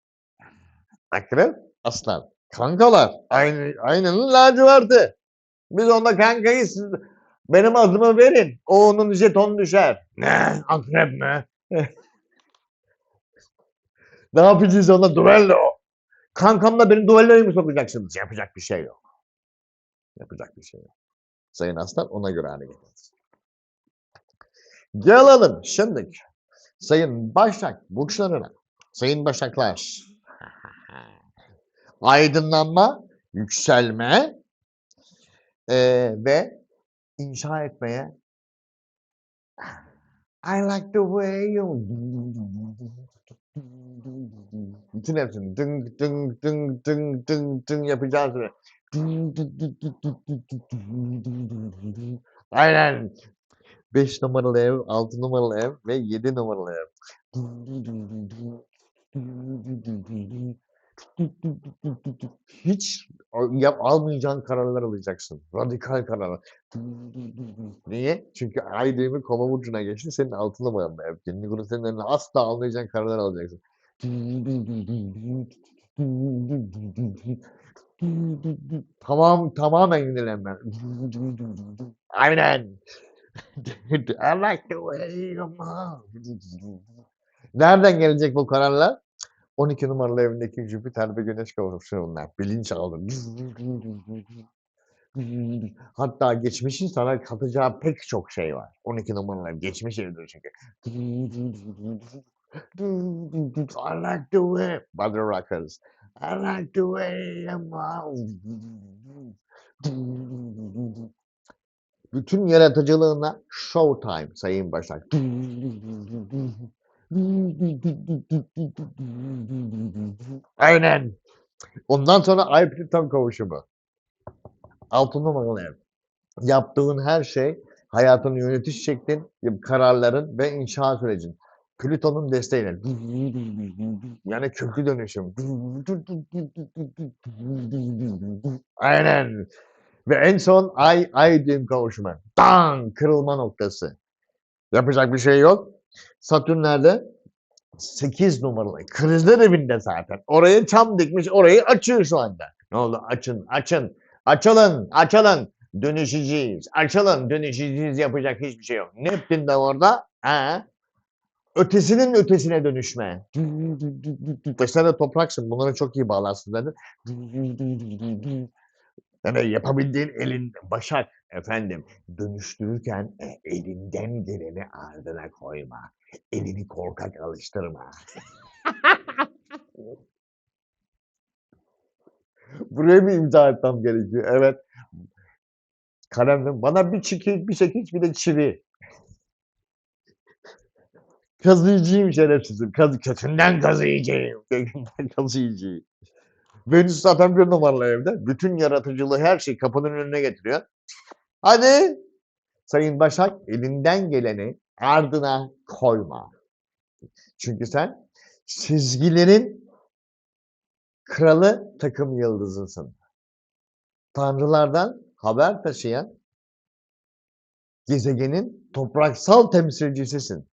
Akrep, aslan. Kankalar. Aynanın laciverti. Biz onunla kankayız. Siz benim adımı verin. O onun jeton düşer. Ne? Akrep mi? Ne yapacağız onunla? Duello. Kankamla beni duelloya mı sokacaksınız? Yapacak bir şey yok. Yapacak bir şey yok. Sayın Aslan ona göre hareket et. Gelelim şimdi Sayın Başak burçlarına. Sayın Başaklar. Aydınlanma, yükselme ve inşa etmeye I like the way you bütün hepsini ding ding ding ding ding ding yapacağız ve aynen 5 numaralı ev, 6 numaralı ev ve 7 numaralı ev. Hiç almayacağın kararlar alacaksın. Radikal kararlar. Niye? Çünkü ay düğümü kova burcuna geçti. Senin 6 numaralı ev. Kendi konu senin önüne asla almayacağın kararlar alacaksın. Tamamen yenilenme. Aynen. I like the way you move. Nereden gelecek bu kararlar? 12 numaralı evindeki Jüpiter ve Güneş kavuşumlar. Bilinçaltı. Hatta geçmişin sana katacağı pek çok şey var. 12 numaralı ev geçmiş evdir çünkü. I like the way Mother Rockers. I like the way you move. Bütün yaratıcılığına showtime Sayın Başak. Aynen. Ondan sonra Ay Plüton kavuşumu. 6 numaralı ev. Yaptığın her şey, hayatını yönetiş şeklin, kararların ve inşa sürecin. Plüton'un desteğiyle. Yani köklü dönüşüm. Aynen. Ve en son ay düğüm kavuşumu. Dan! Kırılma noktası. Yapacak bir şey yok. Satürn nerede? 8 numaralı. Krizler evinde zaten. Oraya çam dikmiş, orayı açıyor şu anda. Ne oldu? Açın. Açılın. Dönüşeceğiz. Yapacak hiçbir şey yok. Neptün de orada. Ötesinin ötesine dönüşme. Ve sen de topraksın. Bunları çok iyi bağlarsın dedi. Yani yapabildiğin elin Başak efendim dönüştürürken elinden geleni ardına koyma. Elini korkak alıştırma. Buraya bir imza etmem gerekiyor. Evet. Kalemle bana bir çekiç bir de çivi. Kazıyıcıyım şerefsizim. Kökünden kazıyıcıyım. Venüs zaten 1 numaralı evde. Bütün yaratıcılığı her şey kapının önüne getiriyor. Hadi Sayın Başak elinden geleni ardına koyma. Çünkü sen çizgilerin kralı takım yıldızısın. Tanrılardan haber taşıyan gezegenin topraksal temsilcisisin.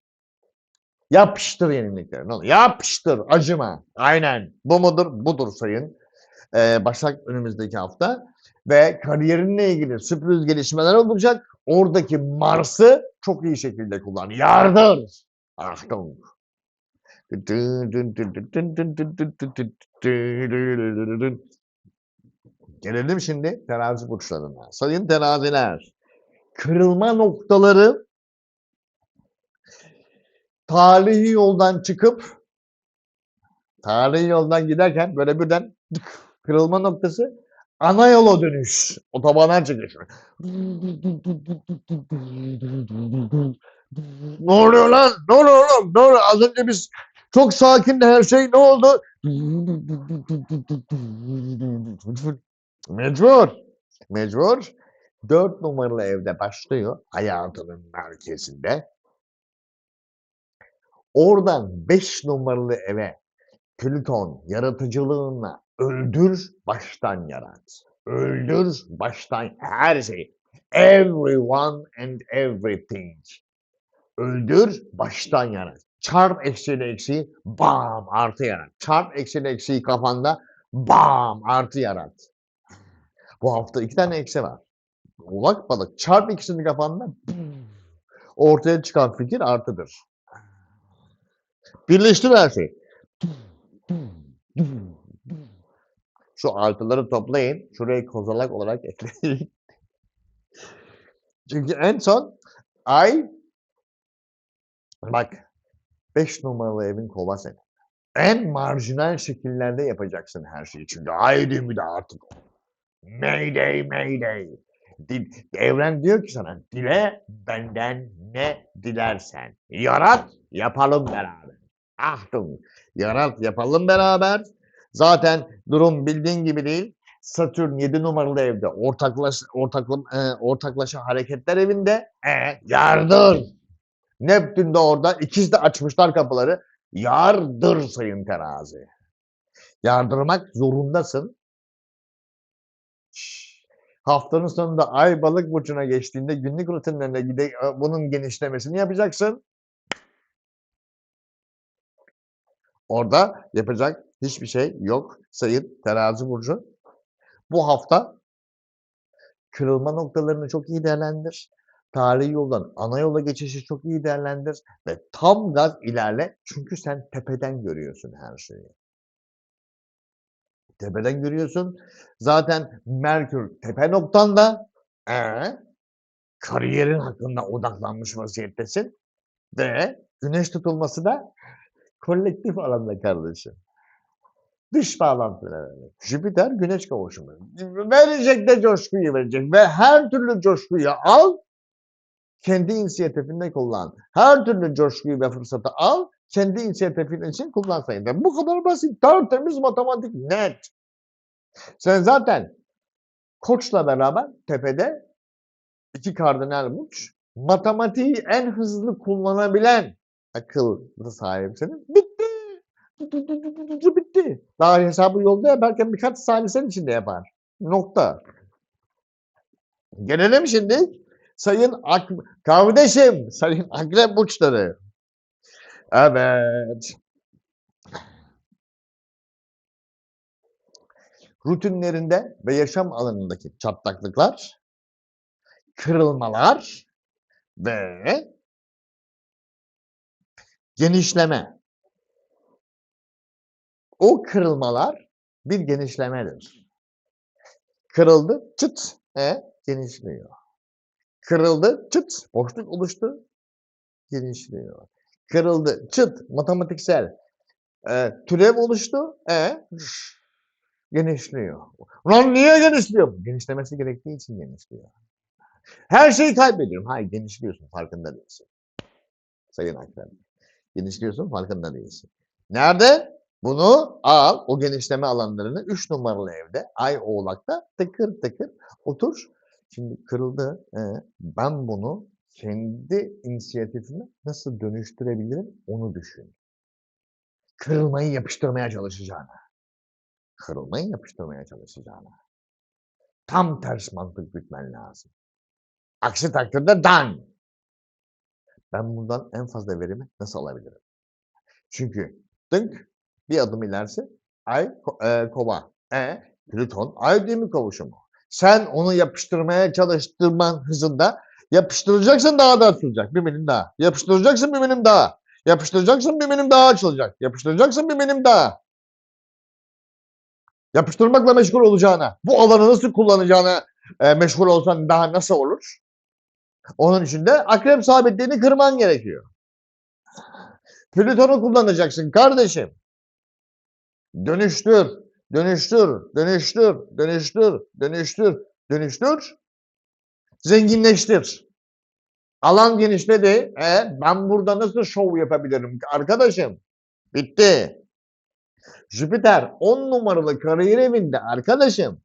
Yapıştır yenilikleri. Ne olur? Yapıştır. Acıma. Aynen. Bu mudur? Budur sayın Başak önümüzdeki hafta. Ve kariyerinle ilgili sürpriz gelişmeler olacak. Oradaki Mars'ı çok iyi şekilde kullan. Yardır. Achtung. Gelelim şimdi terazi burçlarına. Sayın teraziler. Kırılma noktaları tarihi yoldan çıkıp tarihi yoldan giderken böyle birden kırılma noktası ana yola dönüş. Otobana çıkış. Ne oluyor lan? Ne oluyor oğlum? Ne oluyor? Az önce biz çok sakindi her şey. Ne oldu? Mecbur. Mecbur. 4 numaralı evde başlıyor hayatının merkezinde. Oradan 5 numaralı eve Plüton yaratıcılığınla öldür, baştan yarat. Öldür, baştan her şeyi. Everyone and everything. Öldür, baştan yarat. Çarp eksiyle eksiği, bam artı yarat. Çarp eksiyle eksiği kafanda, bam artı yarat. Bu hafta 2 tane eksi var. Oğlak balık çarp ikisini kafanda, ortaya çıkan fikir artıdır. Birleştir her şeyi. Şu artıları toplayın. Şurayı kozalak olarak ekleyin. Çünkü en son ay bak 5 numaralı evin kova senin. En marjinal şekillerde yapacaksın her şeyi. Çünkü ay düğümü de artık Mayday, mayday. Evren diyor ki sana dile benden ne dilersen. Yarat yapalım beraber. Achtung. Yarat yapalım beraber. Zaten durum bildiğin gibi değil. Satürn 7 numaralı evde ortaklaşa hareketler evinde. Yardır. Neptün de orada. İkiz de açmışlar kapıları. Yardır sayın terazi. Yardırmak zorundasın. Haftanın sonunda ay balık burcuna geçtiğinde günlük rutinlerine bunun genişlemesini yapacaksın. Orada yapacak hiçbir şey yok sayın terazi burcu. Bu hafta kırılma noktalarını çok iyi değerlendir. Tarihi yoldan ana yola geçişi çok iyi değerlendir ve tam gaz ilerle. Çünkü sen tepeden görüyorsun her şeyi. Tepeden görüyorsun. Zaten Merkür tepe noktanda. Kariyerin hakkında odaklanmış vaziyettesin ve güneş tutulması da kolektif alanda kardeşim. Dış bağlantılar. Jüpiter güneş kavuşumu. Verecek de coşkuyu verecek ve her türlü coşkuyu al, kendi inisiyatifinde kullan. Her türlü coşkuyu ve fırsatı al, kendi inisiyatifin için kullan sayın. Bu kadar basit, tertemiz matematik, net. Sen zaten Koç'la beraber tepede 2 kardinal burç, matematiği en hızlı kullanabilen akıllı sahipsiniz. Bitti. Bitti. Daha hesabı yolda yaparken birkaç saniye senin içinde yapar. Nokta. Gelelim şimdi sayın kardeşim, sayın akrep burçları. Evet. Rutinlerinde ve yaşam alanındaki çatlaklıklar, kırılmalar ve genişleme. O kırılmalar bir genişlemedir. Kırıldı, çıt, genişliyor. Kırıldı, çıt, boşluk oluştu, genişliyor. Kırıldı, çıt, matematiksel türev oluştu, genişliyor. Lan niye genişliyor? Genişlemesi gerektiği için genişliyor. Her şeyi kaybediyorum. Hayır, genişliyorsun, farkında değilsin. Sayın Akrep. Genişliyorsun, farkında değilsin. Nerede? Bunu al, o genişleme alanlarını 3 numaralı evde, Ay Oğlak'ta tıkır tıkır otur. Şimdi kırıldı. Ben bunu kendi inisiyatifime nasıl dönüştürebilirim onu düşün. Kırılmayı yapıştırmaya çalışacağına. Kırılmayı yapıştırmaya çalışacağına. Tam ters mantık gütmen lazım. Aksi takdirde dan. Ben bundan en fazla verimi nasıl alabilirim? Çünkü dınk bir adım ilerisi Ay Kova. Plüton Ay düğümü kavuşumu. Sen onu yapıştırmaya çalıştırman hızında yapıştıracaksın daha da açılacak. Bir milim daha. Yapıştıracaksın bir milim daha. Yapıştıracaksın bir milim daha açılacak. Yapıştıracaksın bir milim daha. Yapıştırmakla meşgul olacağına, bu alanı nasıl kullanacağına meşgul olsan daha nasıl olur? Onun için de akrep sabitliğini kırman gerekiyor. Plüton'u kullanacaksın kardeşim. Dönüştür, dönüştür, dönüştür, dönüştür, dönüştür, dönüştür, zenginleştir. Alan genişledi. Ben burada nasıl şov yapabilirim arkadaşım? Bitti. Jüpiter 10 numaralı kariyer evinde arkadaşım.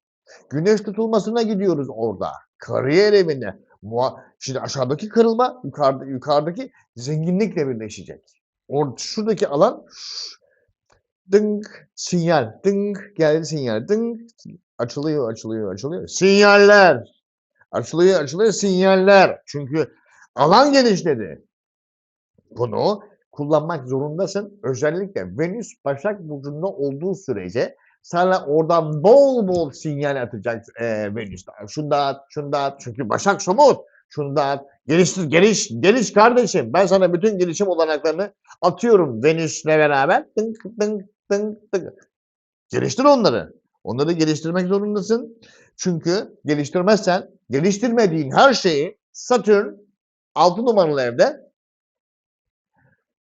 Güneş tutulmasına gidiyoruz orada. Kariyer evinde. Şimdi aşağıdaki kırılma yukarıdaki zenginlikle birleşecek. Şuradaki alan dınk sinyal, dınk geldi sinyal, dınk açılıyor, açılıyor, açılıyor. Sinyaller. Açılıyor, açılıyor sinyaller. Çünkü alan genişledi. Bunu kullanmak zorundasın. Özellikle Venüs Başak Burcu'nda olduğu sürece sana oradan bol bol sinyal atacak Venüs. Şunu da at, şunu da at. Çünkü Başak somut. Şunu da at. Geliştir, geliş kardeşim. Ben sana bütün gelişim olanaklarını atıyorum Venüs'le beraber. Tınk, tınk, tınk, tınk. Geliştir onları. Onları geliştirmek zorundasın. Çünkü geliştirmezsen geliştirmediğin her şeyi Satürn 6 numaralı evde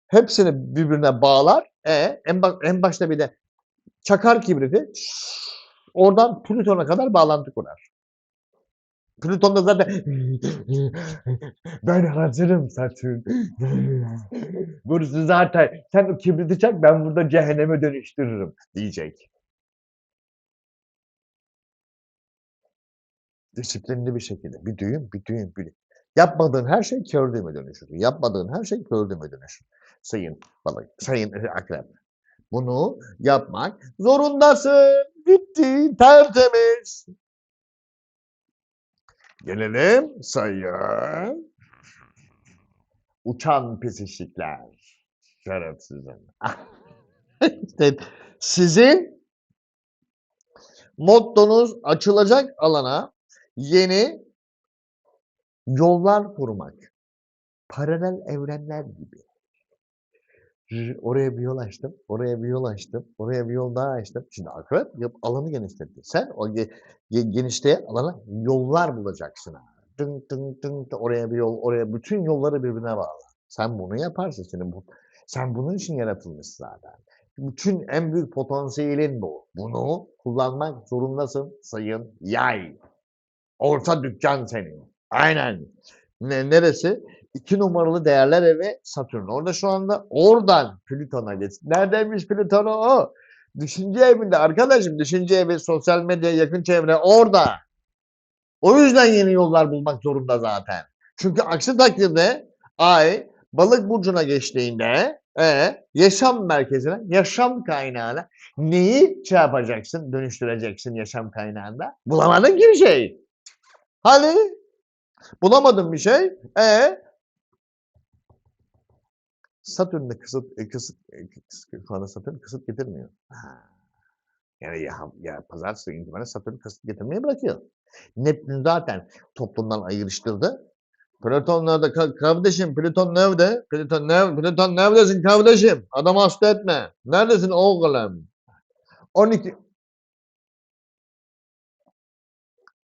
hepsini birbirine bağlar. En başta bir de çakar kibriti oradan Plüton'a kadar bağlantı kurar. Plüton da zaten ben hazırım Satürn. Burası zaten sen o kibriti çak ben burada cehenneme dönüştürürüm diyecek. Disiplinli bir şekilde. Bir düğüm. Yapmadığın her şey kör düğüme dönüşür. Yapmadığın her şey kör düğüme dönüşür. Sayın balık, sayın akrep. Bunu yapmak zorundasın. Bitti, tertemiz. Gelelim sayın uçan pisişikler. Şerefsizim. İşte sizin mottonuz açılacak alana yeni yollar kurmak. Paralel evrenler gibi. Oraya bir yol açtım, oraya bir yol açtım, oraya bir yol daha açtım. Şimdi akrep alanı genişletti. Sen o genişleyen alana yollar bulacaksın. Tın tın tın tın, oraya bir yol, oraya bütün yolları birbirine bağla. Sen bunu yaparsın. Sen bunun için yaratılmışsın zaten. Bütün en büyük potansiyelin bu. Bunu kullanmak zorundasın sayın yay. Orta dükkan senin. Aynen. Neresi? 2 numaralı değerler evi Satürn. Orada şu anda oradan Plüton'a geçsin. Neredeymiş Plüton o? Düşünce evinde arkadaşım. Düşünce evi, sosyal medya, yakın çevre orada. O yüzden yeni yollar bulmak zorunda zaten. Çünkü aksi takdirde Ay Balık burcuna geçtiğinde yaşam merkezine, yaşam kaynağına neyi yapacaksın, dönüştüreceksin yaşam kaynağında? Bulamadın ki bir şey. Hani bulamadın bir şey. Satürn'de şu anda Satürn kısıt getirmiyor. Yani pazartesi itibaren Satürn kısıt getirmeyi bırakıyor. Neptün zaten toplumdan ayrıştırdı. Plüton nerede? Kardeşim Plüton nerede? Plüton neredesin kardeşim? Adamı hasta etme. Neredesin oğlum? 12.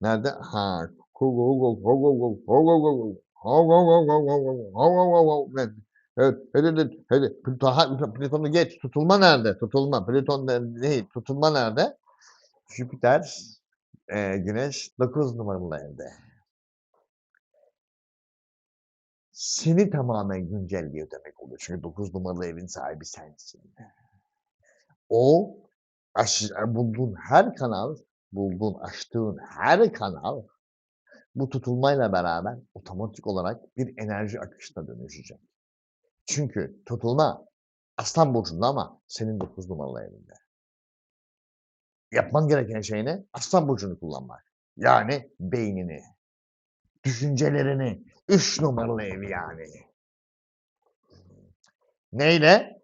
Nerede? Ha. Evet. Plüton'u geç. Tutulma nerede? Plüton değil. Tutulma nerede? Jüpiter, Güneş 9 numaralı evde. Seni tamamen güncelliyor demek oluyor. Çünkü 9 numaralı evin sahibi sensin. O açtığın her kanal bu tutulmayla beraber otomatik olarak bir enerji akışına dönüşecek. Çünkü tutulma Aslan burcunda ama senin 9 numaralı evinde. Yapman gereken şey ne? Aslan burcunu kullanmak. Yani beynini, düşüncelerini, 3 numaralı evi yani. Neyle?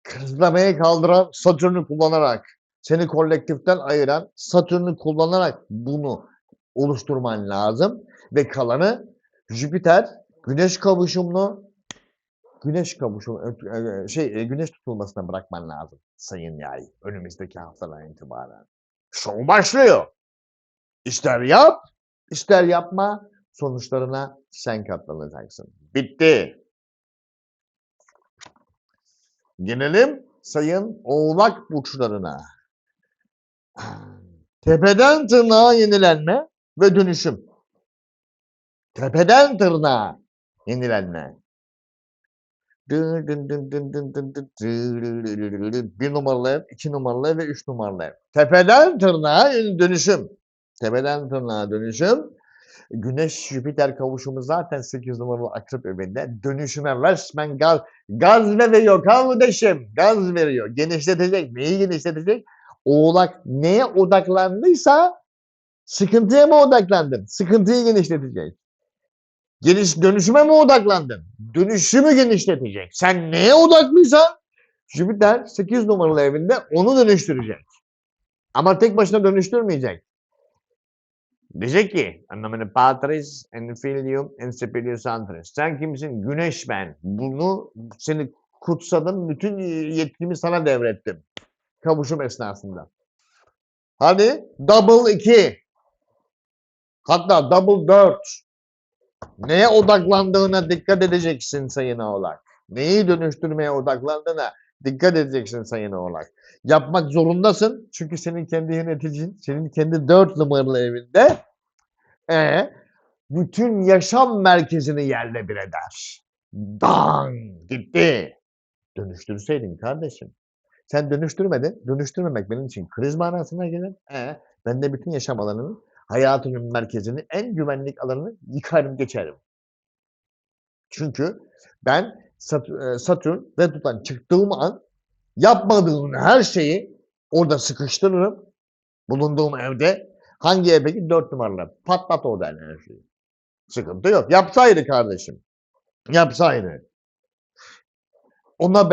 Kısıtlamayı kaldıran Satürn'ü kullanarak, seni kolektiften ayıran Satürn'ü kullanarak bunu oluşturman lazım ve kalanı Jüpiter, Güneş kavuşumlu, Güneş tutulmasına bırakman lazım sayın yay. Önümüzdeki haftadan itibaren. Şov başlıyor. İster yap, ister yapma, sonuçlarına sen katlanacaksın. Bitti. Gelelim sayın Oğlak burçlarına. Tepeden tırnağa yenilenme ve dönüşüm. Tepeden tırnağa yenilenme. Bir numaralı ev, 2 numaralı ev ve 3 numaralı ev. Tepeden tırnağa dönüşüm. Tepeden tırnağa dönüşüm. Güneş-Jüpiter kavuşumu zaten 8 numaralı Akrep evinde. Dönüşüme resmen gaz veriyor kardeşim. Gaz veriyor. Genişletecek. Neyi genişletecek? Oğlak neye odaklandıysa sıkıntıya mı odaklandın? Sıkıntıyı genişletecek. Dönüşüme mi odaklandın? Dönüşümü genişletecek. Sen neye odaklıysan Jüpiter 8 numaralı evinde onu dönüştürecek. Ama tek başına dönüştürmeyecek. Diyecek ki Annomene Patris en Filium en Spiritus Sanctus. Sen kimsin? Güneş ben. Bunu seni kutsadım. Bütün yetkimi sana devrettim. Kavuşum esnasında. Hadi double 2. Hatta double 4. Neye odaklandığına dikkat edeceksin Sayın Oğlak. Neyi dönüştürmeye odaklandığına dikkat edeceksin Sayın Oğlak. Yapmak zorundasın. Çünkü senin kendi yöneticin, senin kendi 4 numaralı evinde bütün yaşam merkezini yerle bir eder. Dan gitti. Dönüştürseydin kardeşim. Sen dönüştürmedin. Dönüştürmemek benim için kriz manasına gelir. Ben de bütün yaşam alanının, hayatının merkezini, en güvenlik alanını yıkarım geçerim. Çünkü ben Satürn retrodan çıktığım an yapmadığım her şeyi orada sıkıştırırım. Bulunduğum evde. Hangi ev peki? 4 numaralı. Patlat orada enerjiyi. Sıkıntı yok. Yapsaydı kardeşim. Yapsaydı. Ona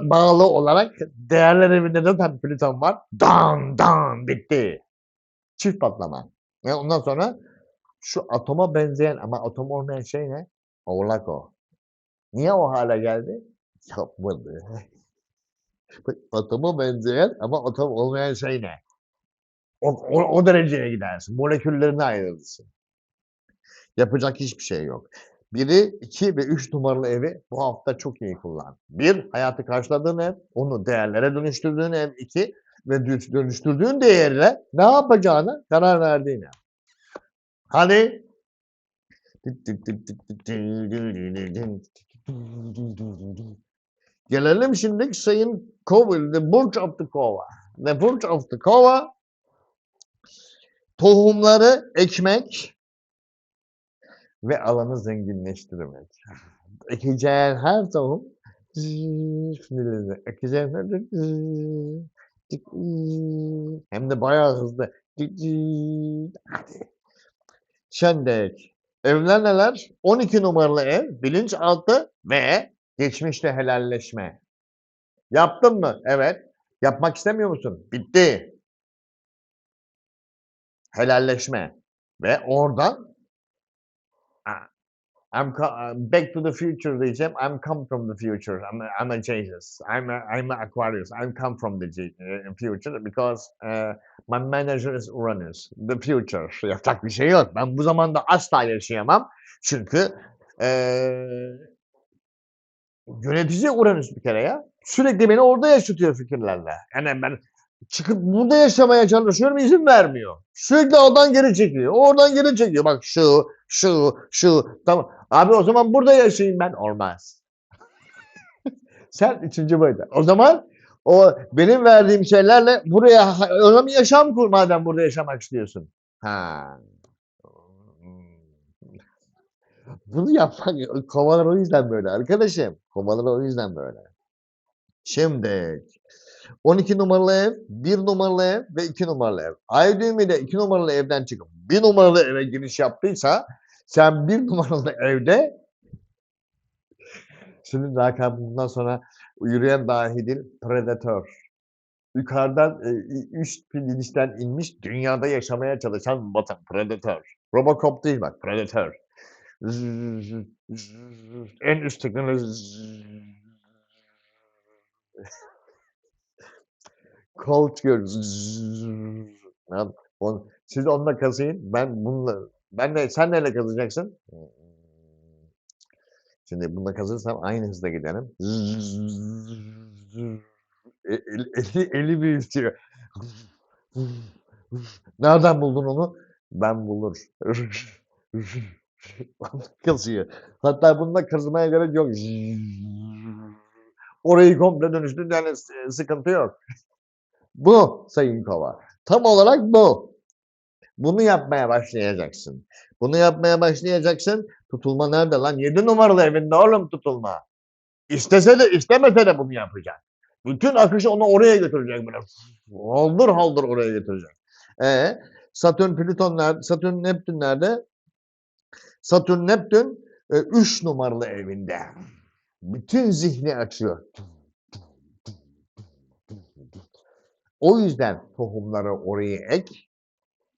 bağlı olarak değerler evinde de tabii Plüton var. Dan bitti. Çift patlama. Ve ondan sonra şu atoma benzeyen ama atom olmayan şey ne? Oğlak o. Niye o hale geldi? Yapmadı. Atoma benzeyen ama atom olmayan şey ne? O dereceye gidersin. Moleküllerini ayırırsın. Yapacak hiçbir şey yok. 1'i, 2 ve 3 numaralı evi bu hafta çok iyi kullan. 1, hayatı karşıladığın ev, onu değerlere dönüştürdüğün ev. 2 ve dönüştürdüğün değerle ne yapacağına karar verdiğin ev. Hadi. Gelelim şimdi Sayın Kova, The Burç of the Kova. The Burç of the Kova, tohumları ekmek ve alanı zenginleştirmek. Ekeceğin her tohum ekeceğin her hem de bayağı hızlı. Hadi. Şendek. Evler neler? 12 numaralı ev, bilinçaltı ve geçmişte helalleşme. Yaptın mı? Evet. Yapmak istemiyor musun? Bitti. Helalleşme. Ve oradan Back to the Future diyeceğim. I'm come from the future. I'm a Jesus. I'm a Aquarius. I'm come from the future because my manager is Uranus. The future. Yapacak bir şey yok. Ben bu zamanda asla yaşayamam. Çünkü yönetici Uranüs bir kere ya. Sürekli beni orada yaşatıyor fikirlerle. Yani ben çıkıp burada yaşamaya çalışıyorum, izin vermiyor. Sürekli oradan geri çekiyor. Oradan geri çekiyor. Bak şu. Tamam. Abi o zaman burada yaşayayım ben. Olmaz. Sen 3. boyuta. O zaman o benim verdiğim şeylerle buraya o zaman yaşam kur madem burada yaşamak istiyorsun. Ha. Bunu yapmak kovalar o yüzden böyle arkadaşım. Kovalar o yüzden böyle. Şimdi 12 numaralı ev, 1 numaralı ev ve 2 numaralı ev. Ay düğümüyle 2 numaralı evden çıkıp 1 numaralı eve giriş yaptıysa sen 1 numaralı evde senin lakabından sonra yürüyen dahi değil, predatör. Yukarıdan üst bilinçten inmiş dünyada yaşamaya çalışan vatan predatör. Robocop değil bak predatör. En üst teknoloji coach gör. Siz onunla kazıyın. Ben bununla sen neyle kazacaksın? Şimdi bununla kazırsam aynı hızda giderim. Eli büyütüyor. Nereden buldun onu? Ben bulur. Kazıyor. Hatta bununla kazımaya gerek yok. Orayı komple dönüştür, yani sıkıntı yok. Bu Sayın Kova. Tam olarak bu. Bunu yapmaya başlayacaksın. Bunu yapmaya başlayacaksın. Tutulma nerede lan? 7 numaralı evinde oğlum tutulma. İstese de istemese de bunu yapacak. Bütün akışı onu oraya götürecek böyle. Haldır haldır oraya götürecek. Satürn, Plüton nerede? Satürn, Neptün nerede? Satürn, Neptün 3 numaralı evinde. Bütün zihni açıyor. O yüzden tohumları oraya ek,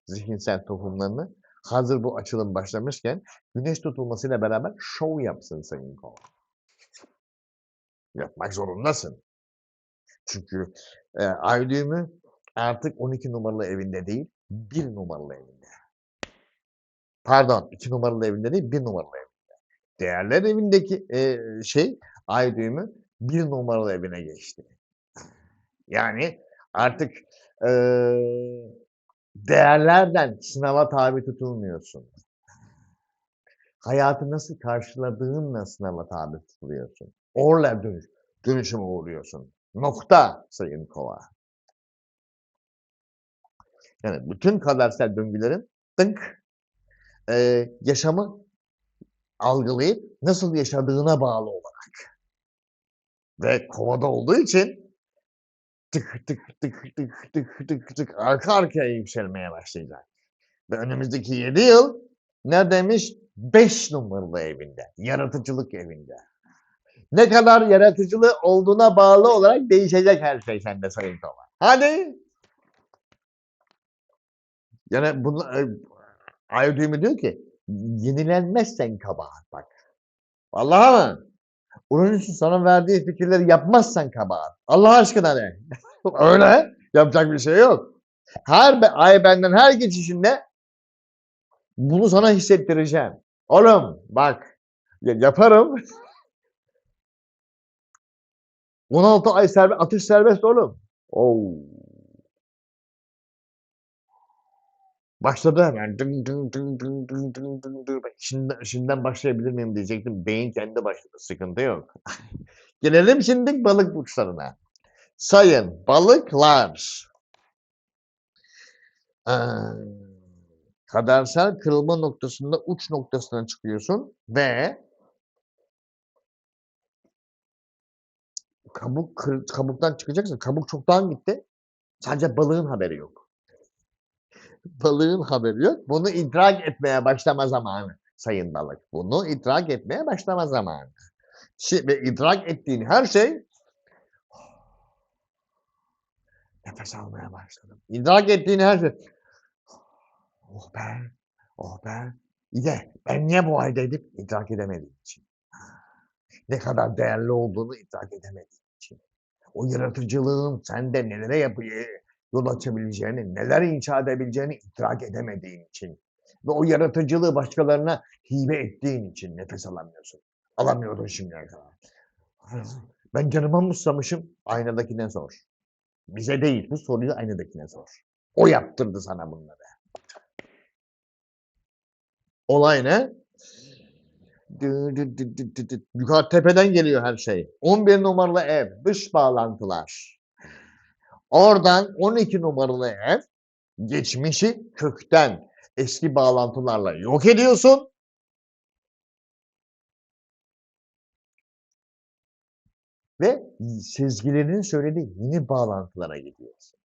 zihinsel tohumlarını. Hazır bu açılım başlamışken güneş tutulmasıyla beraber şov yapsın Sayın Kova. Yapmak zorundasın. Çünkü ay düğümü artık 12 numaralı evinde değil, 1 numaralı evinde. Pardon, 2 numaralı evinde değil, 1 numaralı evinde. Değerler evindeki ay düğümü 1 numaralı evine geçti. Yani artık değerlerden sınava tabi tutulmuyorsun. Hayatı nasıl karşıladığınla sınava tabi tutuluyorsun. Orla dönüşüme uğruyorsun. Nokta Sayın Kova. Yani bütün kadersel döngülerin yaşamı algılayıp nasıl yaşadığına bağlı olarak. Ve Kovada olduğu için tık tık tık tık tık tık tık arka arkaya yükselmeye başlayacak. Ve önümüzdeki 7 yıl neredeymiş? 5 numaralı evinde. Yaratıcılık evinde. Ne kadar yaratıcılığı olduğuna bağlı olarak değişecek her şey sende Sayın Kova. Hadi. Yani bunu ay düğümü diyor ki yenilenmezsen kabahat bak. Vallahi mı? Uranüs'ün sana verdiği fikirleri yapmazsan kabahat. Allah aşkına de. Öyle. Yapacak bir şey yok. Her ay benden her geçişinde bunu sana hissettireceğim. Oğlum bak yaparım. 16 ay atış serbest oğlum. Oo. Başladı hemen. Dın dın dın dın dın dın dın dın. Şimdiden başlayabilir miyim diyecektim. Beyin kendi başladı. Sıkıntı yok. Gelelim şimdi balık burçlarına. Sayın balıklar. Kadersel kırılma noktasında uç noktasına çıkıyorsun ve kabuktan çıkacaksın. Kabuk çoktan gitti. Sadece balığın haberi yok. Balığın haberi yok. Bunu idrak etmeye başlama zamanı sayın balık. Bunu idrak etmeye başlama zamanı. Ve idrak ettiğin her şey nefes almaya başladım. İdrak ettiğin her şey oh be, oh be. İyi de ben niye bu haldeydim? İdrak edemediğim için. Ne kadar değerli olduğunu idrak edemediğim için. O yaratıcılığın sende nelere yol açabileceğini, neler inşa edebileceğini idrak edemediğin için ve o yaratıcılığı başkalarına hibe ettiğin için nefes alamıyorsun. Alamıyordun şimdiye kadar. Ben canıma mı susamışım? Aynadakine sor. Bize değil, bu soruyu aynadakine sor. O yaptırdı sana bunları. Olay ne? Yukarı tepeden geliyor her şey. 11 numaralı ev, dış bağlantılar. Oradan 12 numaralı ev, geçmişi kökten eski bağlantılarla yok ediyorsun. Ve sezgilerinin söylediği yeni bağlantılara gidiyorsun.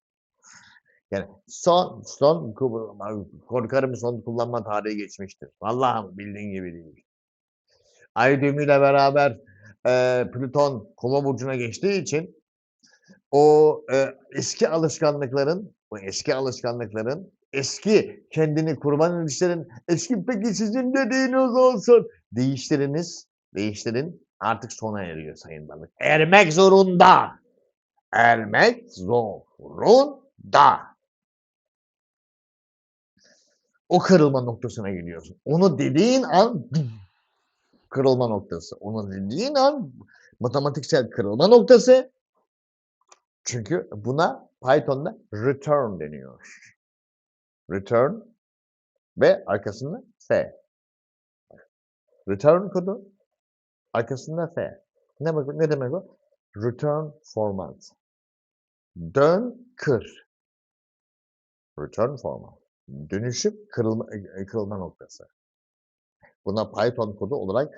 Yani son korkarım son kullanma tarihi geçmiştir. Vallahi bildiğin gibi değil. Ay düğümüyle beraber Plüton Kova burcuna geçtiği için o eski kendini kurban ilişkilerin, eski peki sizin dediğiniz olsun. Değiştirin artık sona eriyor sayın balık. Ermek zorunda. Ermek zorunda. O kırılma noktasına gidiyorsun. Onu dediğin an kırılma noktası. Onu dediğin an matematiksel kırılma noktası. Çünkü buna Python'da return deniyor. Return ve arkasında F. Return kodu arkasında F. Ne demek o? Return format. Dön, kır. Return format. Dönüşüp kırılma noktası. Buna Python kodu olarak,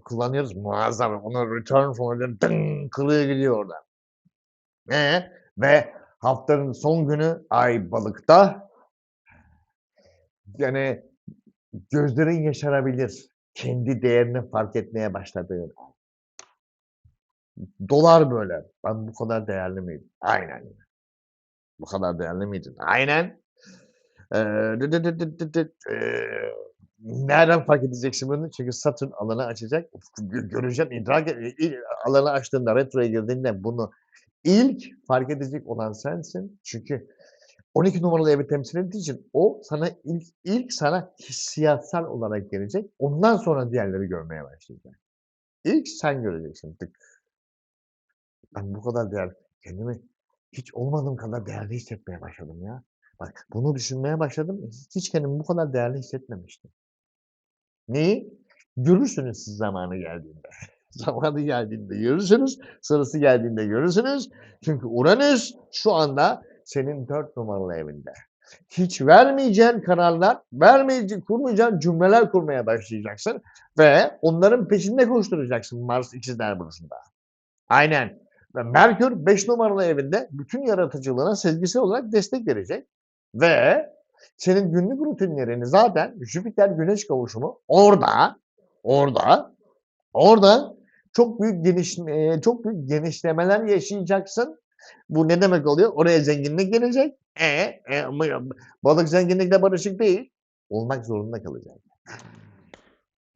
kullanıyoruz. Muazzam. Onu return format'ı kırıyor gidiyor oradan. Ve haftanın son günü Ay Balık'ta. Yani gözlerin yaşarabilir. Kendi değerini fark etmeye başladığın an. Dolar böyle. Ben bu kadar değerli miydim? Aynen. Bu kadar değerli miydin? Aynen. Dı dı dı dı dı dıt, nereden fark edeceksin bunu? Çünkü Satürn alanı açacak. Göreceksin, idrak alanı açtığında, retroya girdiğinde bunu ilk fark edecek olan sensin. Çünkü 12 numaralı evi temsil ettiği için o sana ilk sana hissiyatsal olarak gelecek. Ondan sonra diğerleri görmeye başlayacak. İlk sen göreceksin. Tık. Ben bu kadar kendimi hiç olmadığım kadar değerli hissetmeye başladım ya. Bak bunu düşünmeye başladım. Hiç kendimi bu kadar değerli hissetmemiştim. Neyi? Görürsünüz siz zamanı geldiğinde. Zamanı geldiğinde görürsünüz. Sırası geldiğinde görürsünüz. Çünkü Uranüs şu anda senin 4 numaralı evinde. Hiç vermeyeceğin kararlar, kurmayacağın cümleler kurmaya başlayacaksın ve onların peşinde koşturacaksın Mars İkizler Burcu'nda. Aynen. Ve Merkür 5 numaralı evinde bütün yaratıcılığına sezgisel olarak destek verecek ve senin günlük rutinlerini zaten Jüpiter Güneş kavuşumu orada çok büyük genişlemeler yaşayacaksın. Bu ne demek oluyor? Oraya zenginlik gelecek. Balık zenginlikle barışık değil. Olmak zorunda kalacak.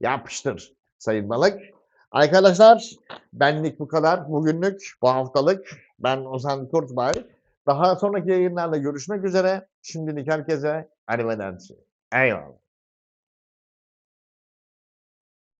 Yapıştır sayın balık. Arkadaşlar benlik bu kadar. Bugünlük, bu haftalık. Ben Ozan Kurtbay. Daha sonraki yayınlarla görüşmek üzere. Şimdilik herkese arrivederci. Eyvallah.